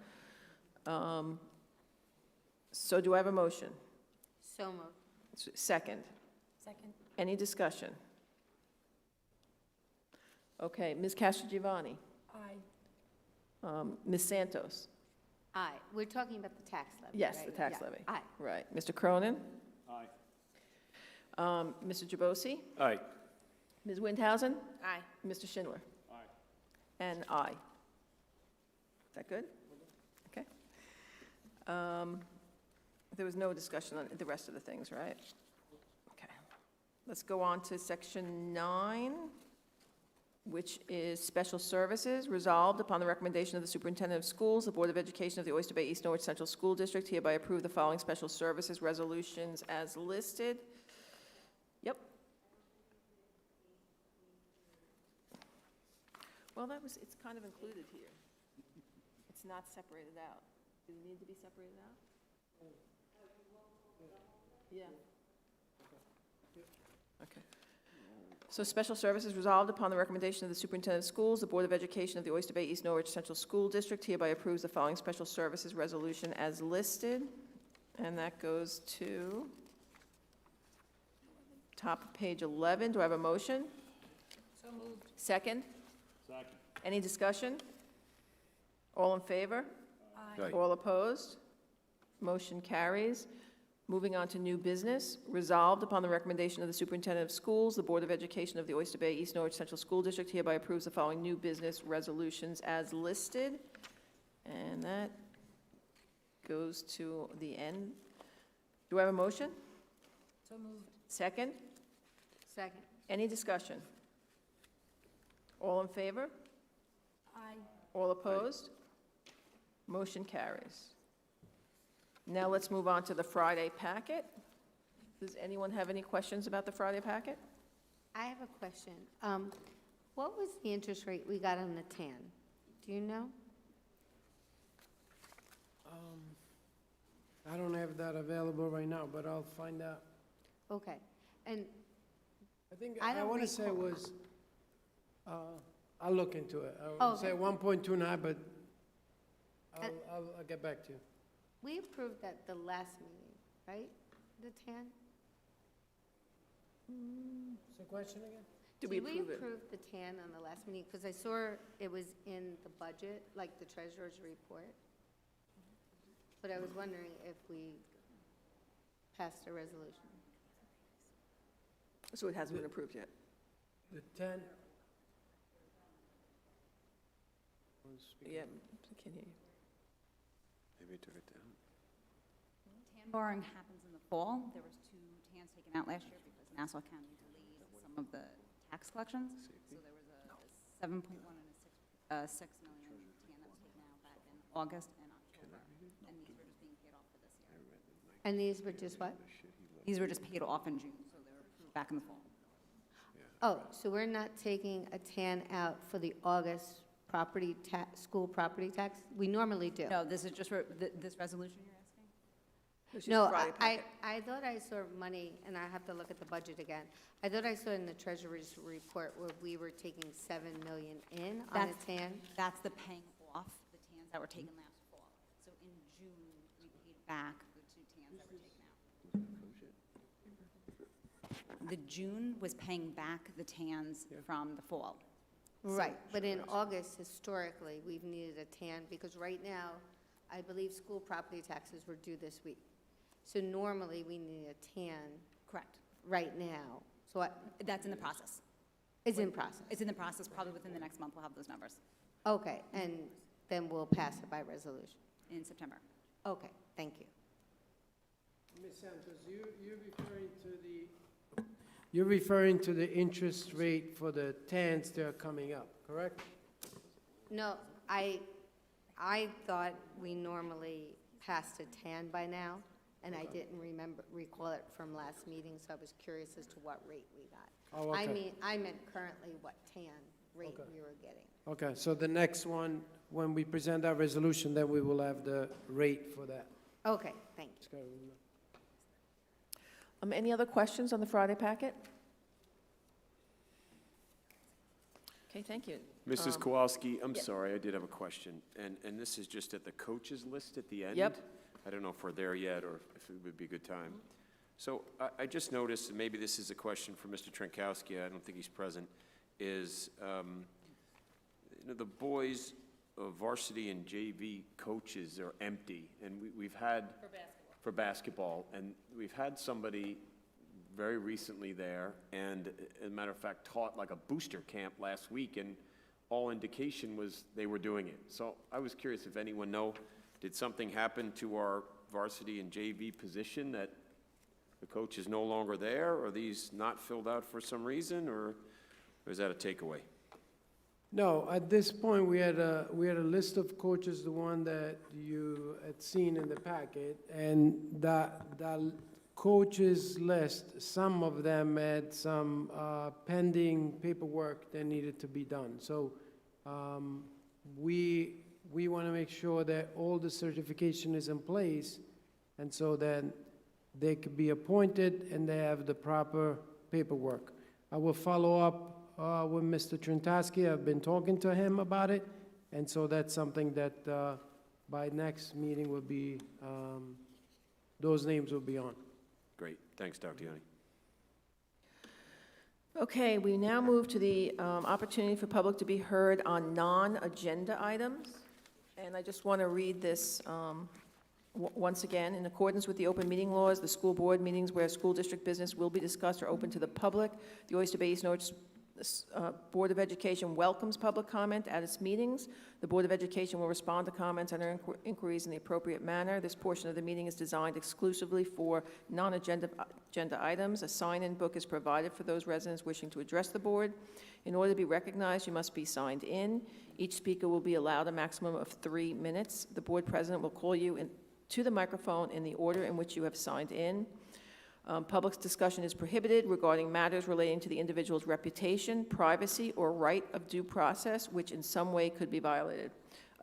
So do I have a motion? So moved. Second. Second. Any discussion? Okay, Ms. Castrogiovanni. Aye. Ms. Santos. Aye. We're talking about the tax levy, Yes, right? the tax Yeah. levy. Aye. Right. Mr. Cronin? Aye. Mr. Jabosi? Aye. Ms. Windhausen? Aye. Mr. Schindler? Aye. And aye. Is that good? Okay. There was no discussion on the rest of the things, right? Okay. Let's go on to section 9, which is special services. Resolved upon the recommendation of the Superintendent of Schools, the Board of Education of the Oyster Bay East Norwich Central School District hereby approve the following special services resolutions as listed. Yep. Well, it's kind of included here. It's not separated out. Do you need to be separated out? Yeah. Okay. So special services resolved upon the recommendation of the Superintendent of Schools, the Board of Education of the Oyster Bay East Norwich Central School District hereby approves the following special services resolution as listed, and that goes to top of page 11. Do I have a motion? So moved. Second? Second. Any discussion? All in favor? Aye. All opposed? Motion carries. Moving on to new business. Resolved upon the recommendation of the Superintendent of Schools, the Board of Education of the Oyster Bay East Norwich Central School District hereby approves the following new business resolutions as listed. And that goes to the end. Do I have a motion? So moved. Second? Second. Any discussion? All in favor? Aye. All opposed? Motion carries. Now let's move on to the Friday packet. Does anyone have any questions about the Friday packet? I have a question. What was the interest rate we got on the tan? Do you know? I don't have that available right now, but I'll find out. Okay. And I think, I I don't want to say it recall. was, I'll look into it. I would say Okay. 1.29, but Uh, I'll get back to you. we approved that the last meeting, right? The tan? What's the question again? Did we approve it? Did we approve the tan on the last meeting? Because I saw it was in the budget, like the treasurer's report. But I was wondering if we passed a resolution. So it hasn't been approved yet? The 10? Yeah, I can't hear you. Maybe I took it down. Tan barring happens in the fall. There was 2 tans taken out last year because Nassau County delayed some of the tax collections. So there was a 7.1 and a 6 million tan that was taken out back in August and October. And these were just being paid off for this year. And these were just what? These were just paid off in June, so they were approved back in the fall. Oh, so we're not taking a tan out for the August property tax, school property tax? We normally do. No, this is just for this resolution you're asking? It's just No, Friday packet. I thought I saw money, and I have to look at the budget again. I thought I saw in the treasurer's report where we were taking 7 million in on a That's- tan. That's the paying off the tans that were taken last fall. So in June, we paid back the 2 tans that were taken out. The June was paying back the tans from the fall. Right, but in August, historically, we've needed a tan, because right now, I believe school property taxes were due this week. So normally, we need a tan Correct. right now. So That's in the process. it's in process. It's in the process, probably within the next month, we'll have those numbers Okay, and then we'll pass it by resolution. in September. Okay, thank you. Ms. Santos, you're referring to the interest rate for the TANs that are coming up, correct? No, I thought we normally passed a tan by now, and I didn't recall it from last meeting, so I was curious as to what rate we got. Oh, okay. I meant currently what tan rate Okay. we were getting. Okay, so the next one, when we present our resolution, then we will have the rate for that. Okay, thank you. Just gotta remember. Any other questions on the Friday packet? Okay, thank you. Mrs. Kowalski, I'm yeah. sorry, I did have a question, and this is just at the coaches list at the end? Yep. I don't know if we're there yet, or if it would be a good time. So I just noticed, and maybe this is a question for Mr. Trenkowski, I don't think he's present, is, the boys' varsity and JV coaches are empty, and we've had... For basketball, and we've had somebody very recently there, and as a matter of fact, taught like a booster camp last week, and all indication was they were doing it. So I was curious if anyone know, did something happen to our varsity and JV position that the coach is no longer there? Are these not filled out for some reason, or is that a takeaway? No, at this point, we had a list of coaches, the one that you had seen in the packet, and that coaches list, some of them had some pending paperwork that needed to be done. So we want to make sure that all the certification is in place, and so that they could be appointed and they have the proper paperwork. I will follow up with Mr. Trentaski. I've been talking to him about it, and so that's something that by next meeting will be, those names will be on. Great, thanks, Dr. Yanni. Okay, we now move to the opportunity for public to be heard on non-agenda items. And I just want to read this once again. In accordance with the open meeting laws, the school board meetings where school district business will be discussed are open to the public. The Oyster Bay East Norwich Board of Education welcomes public comment at its meetings. The Board of Education will respond to comments and inquiries in the appropriate manner. This portion of the meeting is designed exclusively for non-agenda items. A sign-in book is provided for those residents wishing to address the board. In order to be recognized, you must be signed in. Each speaker will be allowed a maximum of 3 minutes. The board president will call you to the microphone in the order in which you have signed in. Public discussion is prohibited regarding matters relating to the individual's reputation, privacy, or right of due process, which in some way could be violated.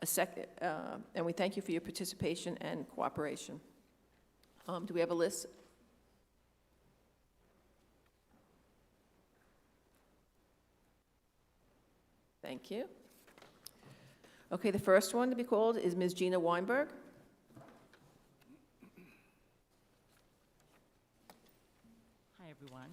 And we thank you for your participation and cooperation. Do we have a list? Thank you. Okay, the first one to be called is Ms. Gina Weinberg. Hi, everyone.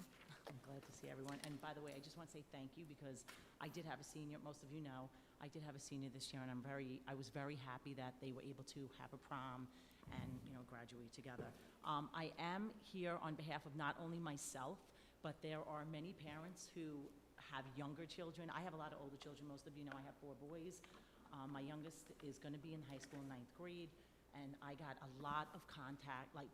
I'm glad to see everyone. And by the way, I just want to say thank you because I did have a senior, most of you know, I did have a senior this year, and I was very happy that they were able to have a prom and, graduate together. I am here on behalf of not only myself, but there are many parents who have younger children. I have a lot of older children. Most of you know I have 4 boys. My youngest is going to be in high school in 9th grade. And I got a lot of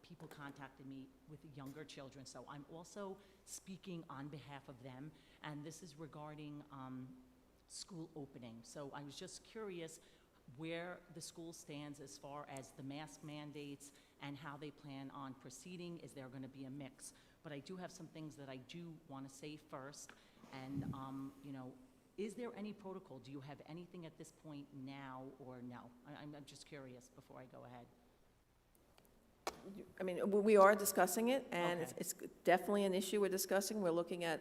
people contacted me with younger children. So I'm also speaking on behalf of them. And this is regarding school opening. So I was just curious where the school stands as far as the mask mandates and how they plan on proceeding. Is there going to be a mix? But I do have some things that I do want to say first. And, is there any protocol? Do you have anything at this point now or no? I'm just curious before I go ahead. I mean, we are discussing it, and Okay. it's definitely an issue we're discussing. We're looking at,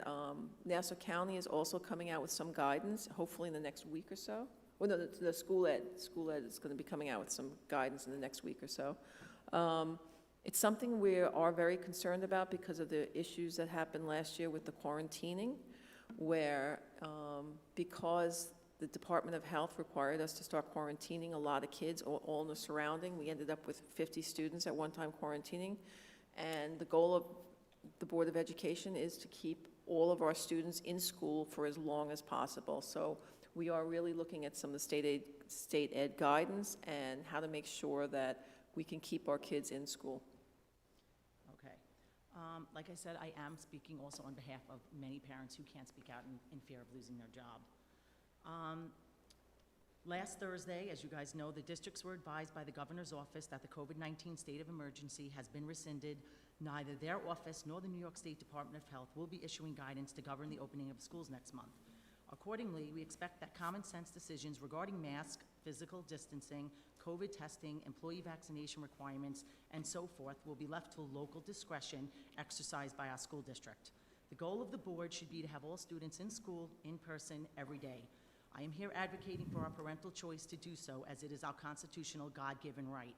Nassau County is also coming out with some guidance, hopefully in the next week or so. Well, no, the school ed is going to be coming out with some guidance in the next week or so. It's something we are very concerned about because of the issues that happened last year with the quarantining, where because the Department of Health required us to start quarantining a lot of kids all in the surrounding, we ended up with 50 students at one time quarantining. And the goal of the Board of Education is to keep all of our students in school for as long as possible. So we are really looking at some of the state ed guidance and how to make sure that we can keep our kids in school. Okay. Like I said, I am speaking also on behalf of many parents who can't speak out in fear of losing their job. Last Thursday, as you guys know, the districts were advised by the governor's office that the COVID-19 state of emergency has been rescinded. Neither their office nor the New York State Department of Health will be issuing guidance to govern the opening of schools next month. Accordingly, we expect that common sense decisions regarding mask, physical distancing, COVID testing, employee vaccination requirements, and so forth will be left to local discretion exercised by our school district. The goal of the board should be to have all students in school, in person, every day. I am here advocating for our parental choice to do so, as it is our constitutional God-given right.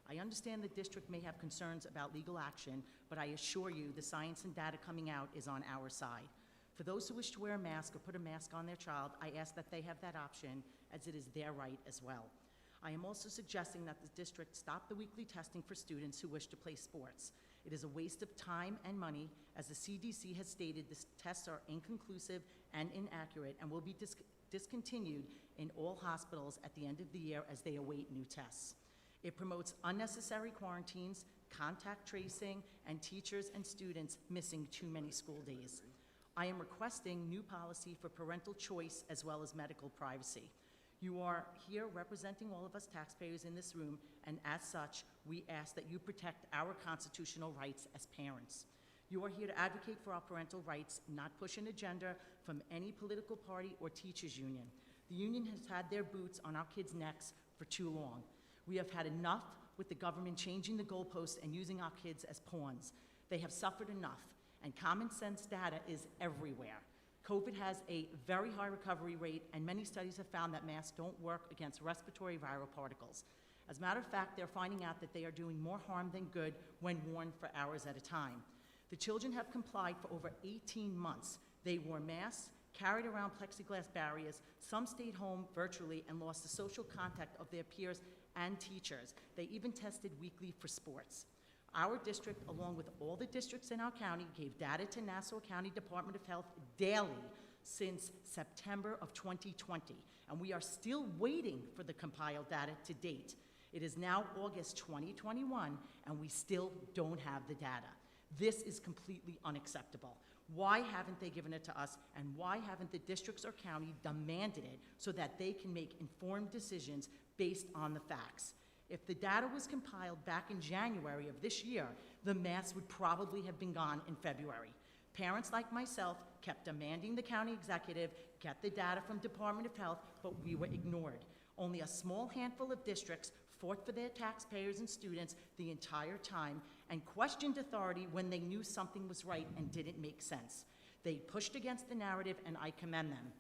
I understand the district may have concerns about legal action, but I assure you the science and data coming out is on our side. For those who wish to wear a mask or put a mask on their child, I ask that they have that option, as it is their right as well. I am also suggesting that the district stop the weekly testing for students who wish to play sports. It is a waste of time and money, as the CDC has stated the tests are inconclusive and inaccurate and will be discontinued in all hospitals at the end of the year as they await new tests. It promotes unnecessary quarantines, contact tracing, and teachers and students missing too many school days. I am requesting new policy for parental choice as well as medical privacy. You are here representing all of us taxpayers in this room, and as such, we ask that you protect our constitutional rights as parents. You are here to advocate for our parental rights, not push an agenda from any political party or teachers union. The union has had their boots on our kids' necks for too long. We have had enough with the government changing the goalposts and using our kids as pawns. They have suffered enough, and common sense data is everywhere. COVID has a very high recovery rate, and many studies have found that masks don't work against respiratory viral particles. As a matter of fact, they're finding out that they are doing more harm than good when worn for hours at a time. The children have complied for over 18 months. They wore masks, carried around plexiglass barriers, some stayed home virtually and lost the social contact of their peers and teachers. They even tested weekly for sports. Our district, along with all the districts in our county, gave data to Nassau County Department of Health daily since September of 2020, and we are still waiting for the compiled data to date. It is now August 2021, and we still don't have the data. This is completely unacceptable. Why haven't they given it to us, and why haven't the districts or county demanded it so that they can make informed decisions based on the facts? If the data was compiled back in January of this year, the masks would probably have been gone in February. Parents like myself kept demanding the county executive get the data from Department of Health, but we were ignored. Only a small handful of districts fought for their taxpayers and students the entire time and questioned authority when they knew something was right and didn't make sense. They pushed against the narrative, and I commend them.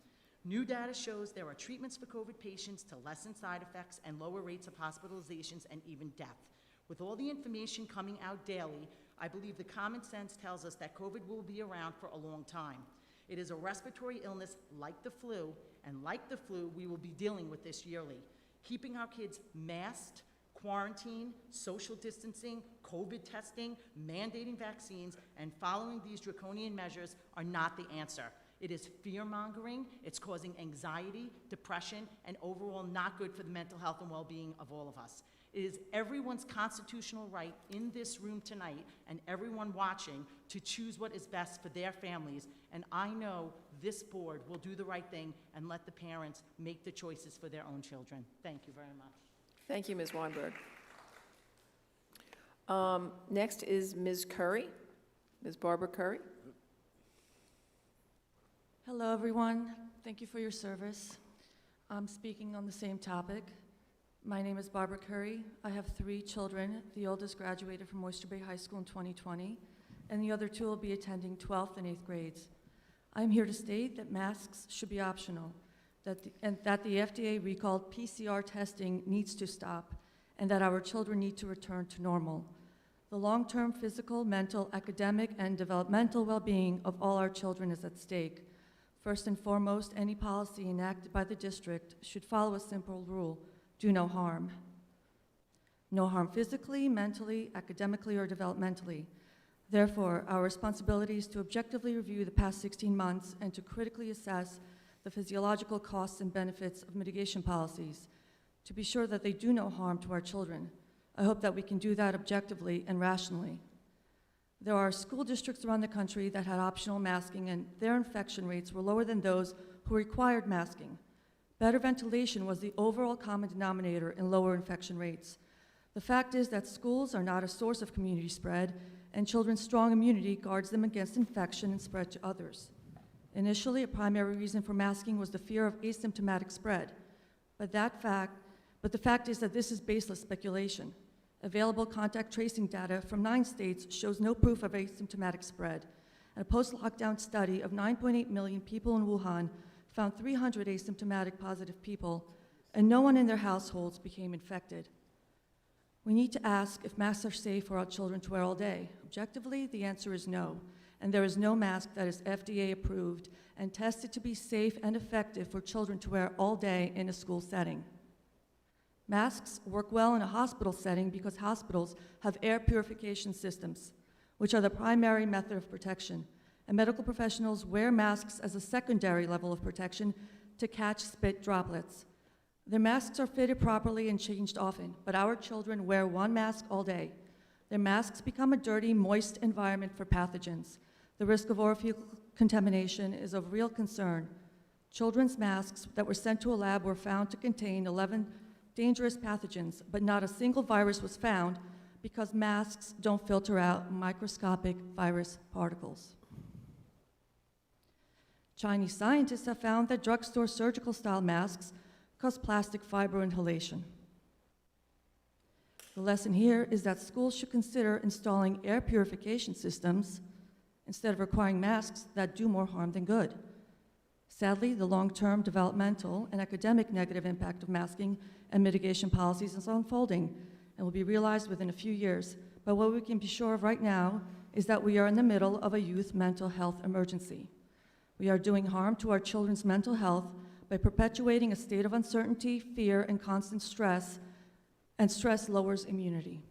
New data shows there are treatments for COVID patients to lessen side effects and lower rates of hospitalizations and even death. With all the information coming out daily, I believe the common sense tells us that COVID will be around for a long time. It is a respiratory illness like the flu, and like the flu, we will be dealing with this yearly. Keeping our kids masked, quarantine, social distancing, COVID testing, mandating vaccines, and following these draconian measures are not the answer. It is fear-mongering, it's causing anxiety, depression, and overall not good for the mental health and well-being of all of us. It is everyone's constitutional right in this room tonight and everyone watching to choose what is best for their families, and I know this board will do the right thing and let the parents make the choices for their own children. Thank you very much. Thank you, Ms. Weinberg. Next is Ms. Curry, Ms. Barbara Curry. Hello, everyone. Thank you for your service. I'm speaking on the same topic. My name is Barbara Curry. I have 3 children. The oldest graduated from Oyster Bay High School in 2020, and the other 2 will be attending 12th and 8th grades. I'm here to state that masks should be optional, and that the FDA recalled PCR testing needs to stop, and that our children need to return to normal. The long-term physical, mental, academic, and developmental well-being of all our children is at stake. First and foremost, any policy enacted by the district should follow a simple rule: do no harm. No harm physically, mentally, academically, or developmentally. Therefore, our responsibility is to objectively review the past 16 months and to critically assess the physiological costs and benefits of mitigation policies to be sure that they do no harm to our children. I hope that we can do that objectively and rationally. There are school districts around the country that had optional masking, and their infection rates were lower than those who required masking. Better ventilation was the overall common denominator in lower infection rates. The fact is that schools are not a source of community spread, and children's strong immunity guards them against infection and spread to others. Initially, a primary reason for masking was the fear of asymptomatic spread, but the fact is that this is baseless speculation. Available contact tracing data from 9 states shows no proof of asymptomatic spread, and a post-lockdown study of 9.8 million people in Wuhan found 300 asymptomatic positive people, and no one in their households became infected. We need to ask if masks are safe for our children to wear all day. Objectively, the answer is no, and there is no mask that is FDA approved and tested to be safe and effective for children to wear all day in a school setting. Masks work well in a hospital setting because hospitals have air purification systems, which are the primary method of protection, and medical professionals wear masks as a secondary level of protection to catch spit droplets. Their masks are fitted properly and changed often, but our children wear one mask all day. Their masks become a dirty, moist environment for pathogens. The risk of orophyll contamination is of real concern. Children's masks that were sent to a lab were found to contain 11 dangerous pathogens, but not a single virus was found because masks don't filter out microscopic virus particles. Chinese scientists have found that drugstore surgical-style masks cause plastic fiber inhalation. The lesson here is that schools should consider installing air purification systems instead of requiring masks that do more harm than good. Sadly, the long-term developmental and academic negative impact of masking and mitigation policies is unfolding and will be realized within a few years. But what we can be sure of right now is that we are in the middle of a youth mental health emergency. We are doing harm to our children's mental health by perpetuating a state of uncertainty, fear, and constant stress, and stress lowers immunity.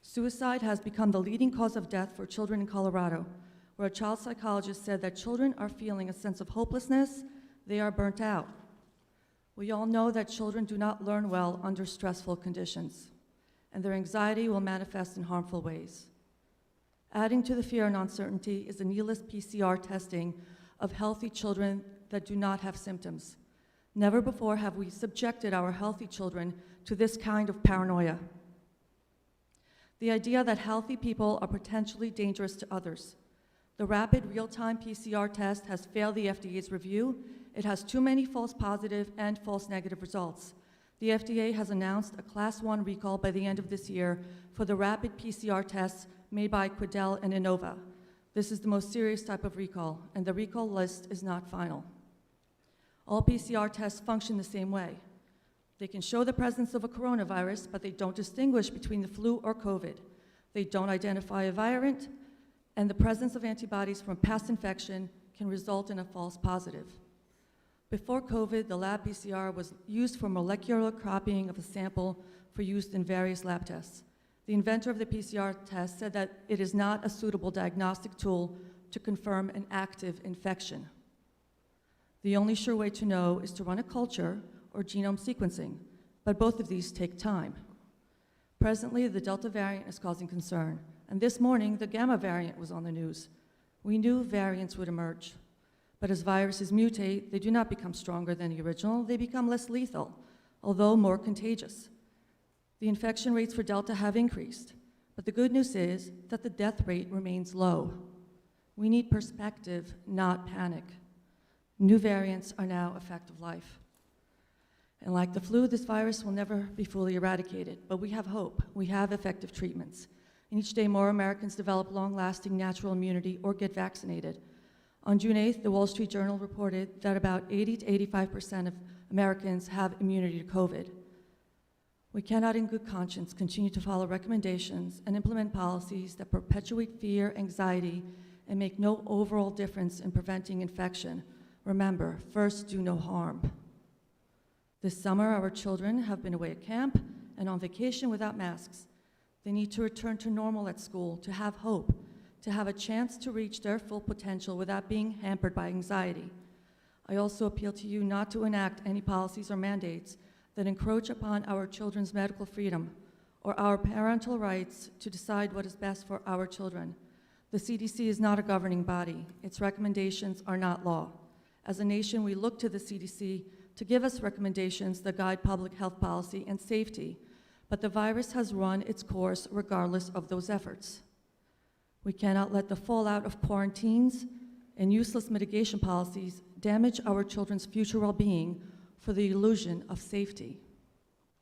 Suicide has become the leading cause of death for children in Colorado, where a child psychologist said that children are feeling a sense of hopelessness, they are burnt out. We all know that children do not learn well under stressful conditions, and their anxiety will manifest in harmful ways. Adding to the fear and uncertainty is the needless PCR testing of healthy children that do not have symptoms. Never before have we subjected our healthy children to this kind of paranoia. The idea that healthy people are potentially dangerous to others. The rapid real-time PCR test has failed the FDA's review. It has too many false positive and false negative results. The FDA has announced a Class 1 recall by the end of this year for the rapid PCR tests made by Quidel and Innova. This is the most serious type of recall, and the recall list is not final. All PCR tests function the same way. They can show the presence of a coronavirus, but they don't distinguish between the flu or COVID. They don't identify a variant, and the presence of antibodies from past infection can result in a false positive. Before COVID, the lab PCR was used for molecular copying of a sample for use in various lab tests. The inventor of the PCR test said that it is not a suitable diagnostic tool to confirm an active infection. The only sure way to know is to run a culture or genome sequencing, but both of these take time. Presently, the Delta variant is causing concern, and this morning, the Gamma variant was on the news. We knew variants would emerge, but as viruses mutate, they do not become stronger than the original, they become less lethal, although more contagious. The infection rates for Delta have increased, but the good news is that the death rate remains low. We need perspective, not panic. New variants are now a fact of life. And like the flu, this virus will never be fully eradicated, but we have hope. We have effective treatments. And each day more Americans develop long-lasting natural immunity or get vaccinated. On June 8th, the Wall Street Journal reported that about 80 to 85% of Americans have immunity to COVID. We cannot in good conscience continue to follow recommendations and implement policies that perpetuate fear, anxiety, and make no overall difference in preventing infection. Remember, first, do no harm. This summer, our children have been away at camp and on vacation without masks. They need to return to normal at school, to have hope, to have a chance to reach their full potential without being hampered by anxiety. I also appeal to you not to enact any policies or mandates that encroach upon our children's medical freedom or our parental rights to decide what is best for our children. The CDC is not a governing body. Its recommendations are not law. As a nation, we look to the CDC to give us recommendations that guide public health policy and safety, but the virus has run its course regardless of those efforts. We cannot let the fallout of quarantines and useless mitigation policies damage our children's future well-being for the illusion of safety.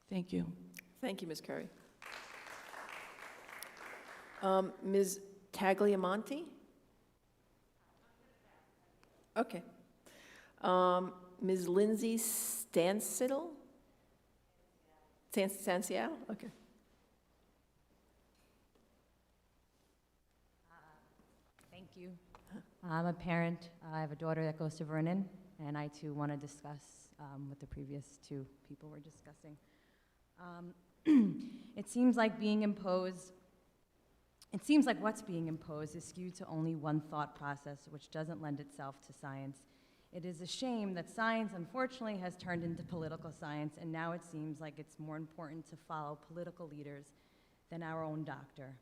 Thank you. Thank you, Ms. Curry. Ms. Tagliamonte? Okay. Ms. Lindsay Stancial? Stancial? Okay. Thank you. I'm a parent. I have a daughter that goes to Vernon, and I too want to discuss what the previous two people were discussing. It seems like what's being imposed is skewed to only one thought process, which doesn't lend itself to science. It is a shame that science, unfortunately, has turned into political science, and now it seems like it's more important to follow political leaders than our own doctor.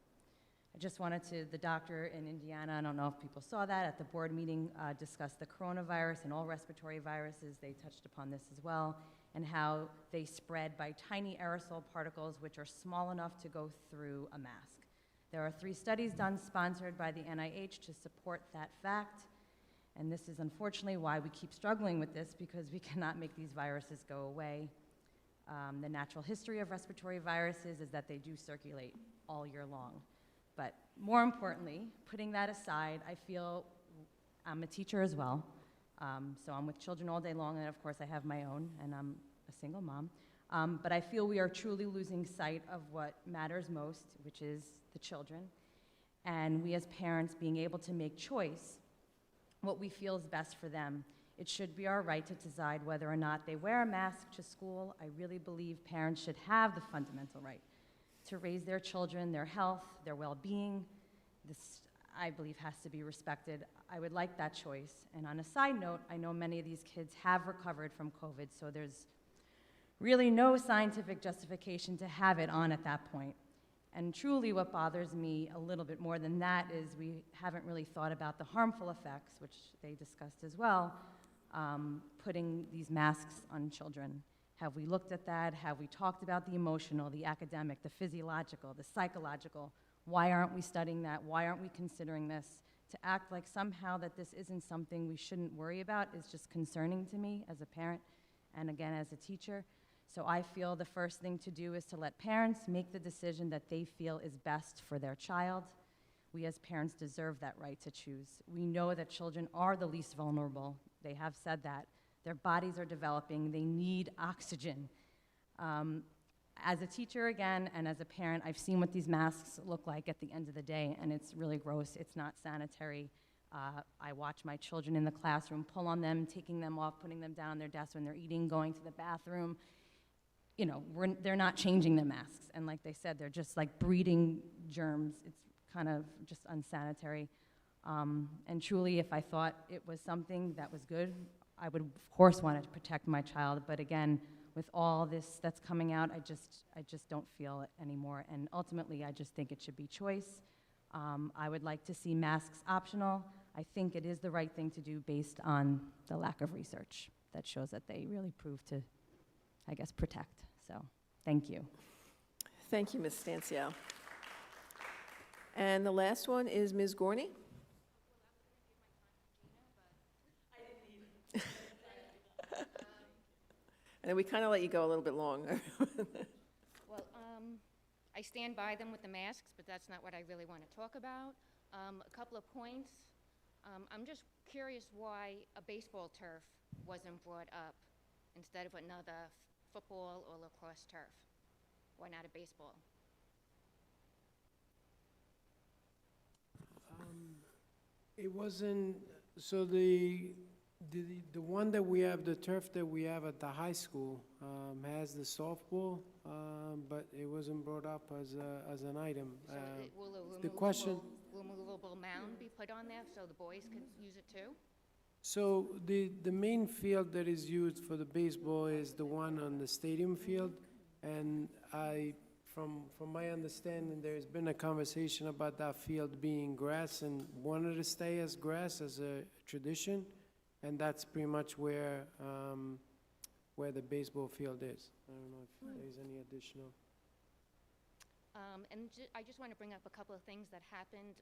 I just wanted the doctor in Indiana, I don't know if people saw that, at the board meeting, discussed the coronavirus and all respiratory viruses. They touched upon this as well, and how they spread by tiny aerosol particles, which are small enough to go through a mask. There are 3 studies done, sponsored by the NIH, to support that fact. And this is unfortunately why we keep struggling with this, because we cannot make these viruses go away. The natural history of respiratory viruses is that they do circulate all year long. But more importantly, putting that aside, I feel I'm a teacher as well. So I'm with children all day long, and of course I have my own, and I'm a single mom. But I feel we are truly losing sight of what matters most, which is the children. And we as parents being able to make choice what we feel is best for them. It should be our right to decide whether or not they wear a mask to school. I really believe parents should have the fundamental right to raise their children, their health, their well-being. This, I believe, has to be respected. I would like that choice. And on a side note, I know many of these kids have recovered from COVID, so there's really no scientific justification to have it on at that point. And truly what bothers me a little bit more than that is we haven't really thought about the harmful effects, which they discussed as well, putting these masks on children. Have we looked at that? Have we talked about the emotional, the academic, the physiological, the psychological? Why aren't we studying that? Why aren't we considering this? To act like somehow that this isn't something we shouldn't worry about is just concerning to me as a parent and again as a teacher. So I feel the first thing to do is to let parents make the decision that they feel is best for their child. We as parents deserve that right to choose. We know that children are the least vulnerable. They have said that. Their bodies are developing. They need oxygen. As a teacher, again, and as a parent, I've seen what these masks look like at the end of the day, and it's really gross. It's not sanitary. I watch my children in the classroom pull on them, taking them off, putting them down on their desk when they're eating, going to the bathroom. You know, they're not changing the masks. And like they said, they're just like breeding germs. It's kind of just unsanitary. And truly, if I thought it was something that was good, I would, of course, want to protect my child. But again, with all this that's coming out, I just don't feel it anymore. And ultimately, I just think it should be choice. I would like to see masks optional. I think it is the right thing to do based on the lack of research that shows that they really prove to, I guess, protect. So, thank you. Thank you, Ms. Stanciel. And the last one is Ms. Gorney. And then we kind of let you go a little bit long. Well, I stand by them with the masks, but that's not what I really want to talk about. A couple of points. I'm just curious why a baseball turf wasn't brought up instead of another football or lacrosse turf. Why not a baseball? It wasn't, so the one that we have, the turf that we have at the high school has the softball, but it wasn't brought up as an item. So will a The question, removable mound be put on there so the boys can use it too? so the main field that is used for the baseball is the one on the stadium field, and from my understanding, there's been a conversation about that field being grass and wanted to stay as grass as a tradition, and that's pretty much where the baseball field is. I don't know if there's any additional. I just want to bring up a couple of things that happened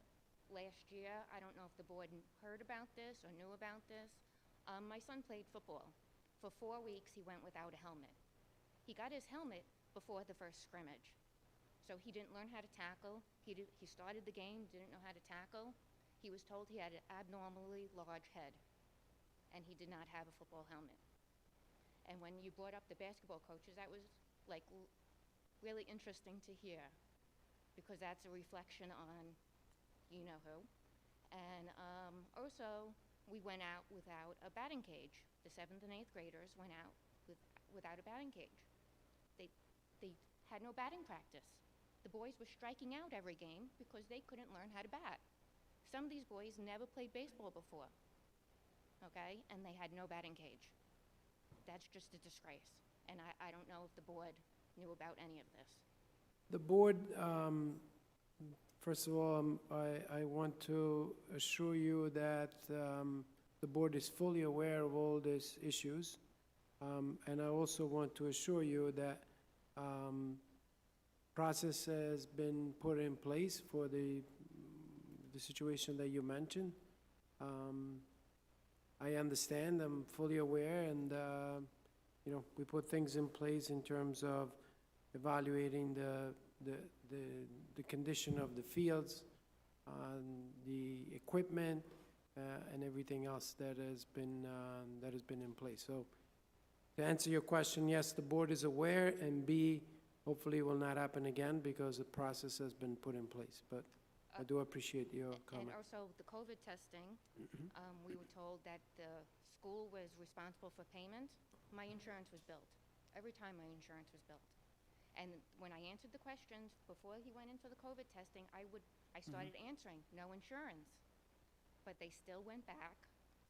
last year. I don't know if the board heard about this or knew about this. My son played football. For 4 weeks, he went without a helmet. He got his helmet before the first scrimmage. So he didn't learn how to tackle. He started the game, didn't know how to tackle. He was told he had an abnormally large head, and he did not have a football helmet. And when you brought up the basketball coaches, that was like really interesting to hear, because that's a reflection on you-know-who. And also, we went out without a batting cage. The 7th and 8th graders went out without a batting cage. They had no batting practice. The boys were striking out every game because they couldn't learn how to bat. Some of these boys never played baseball before, okay? And they had no batting cage. That's just a disgrace. And I don't know if the board knew about any of this. The board, first of all, I want to assure you that the board is fully aware of all these issues. And I also want to assure you that process has been put in place for the situation that you mentioned. I understand, I'm fully aware, and we put things in place in terms of evaluating the condition of the fields, the equipment, and everything else that has been in place. So, to answer your question, yes, the board is aware, and B, hopefully it will not happen again because the process has been put in place. But I do appreciate your And comment. also the COVID testing, we were told that the school was responsible for payment. My insurance was billed. Every time my insurance was billed. And when I answered the questions before he went in for the COVID testing, I started answering, no insurance. But they still went back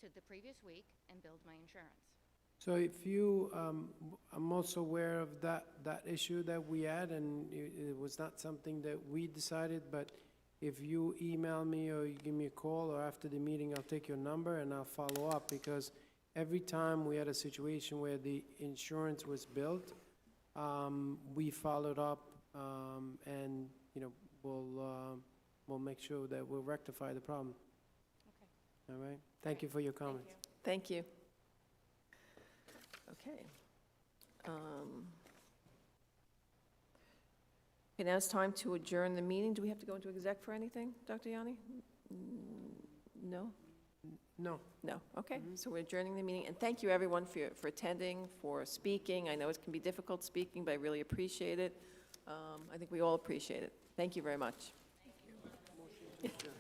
to the previous week and billed my insurance. So if you, I'm also aware of that issue that we had, and it was not something that we decided, but if you email me or you give me a call, or after the meeting, I'll take your number and I'll follow up, because every time we had a situation where the insurance was billed, we followed up, and, you know, we'll make sure that we'll rectify the problem. Okay. All right? Thank you for your comments. Thank you. Okay. Okay, now it's time to adjourn the meeting. Do we have to go into exec for anything, Dr. Yanni? No? No. No, okay. So we're adjourning the meeting, and thank you, everyone, for attending, for speaking. I know it can be difficult speaking, but I really appreciate it. I think we all appreciate it. Thank you very much. Thank you.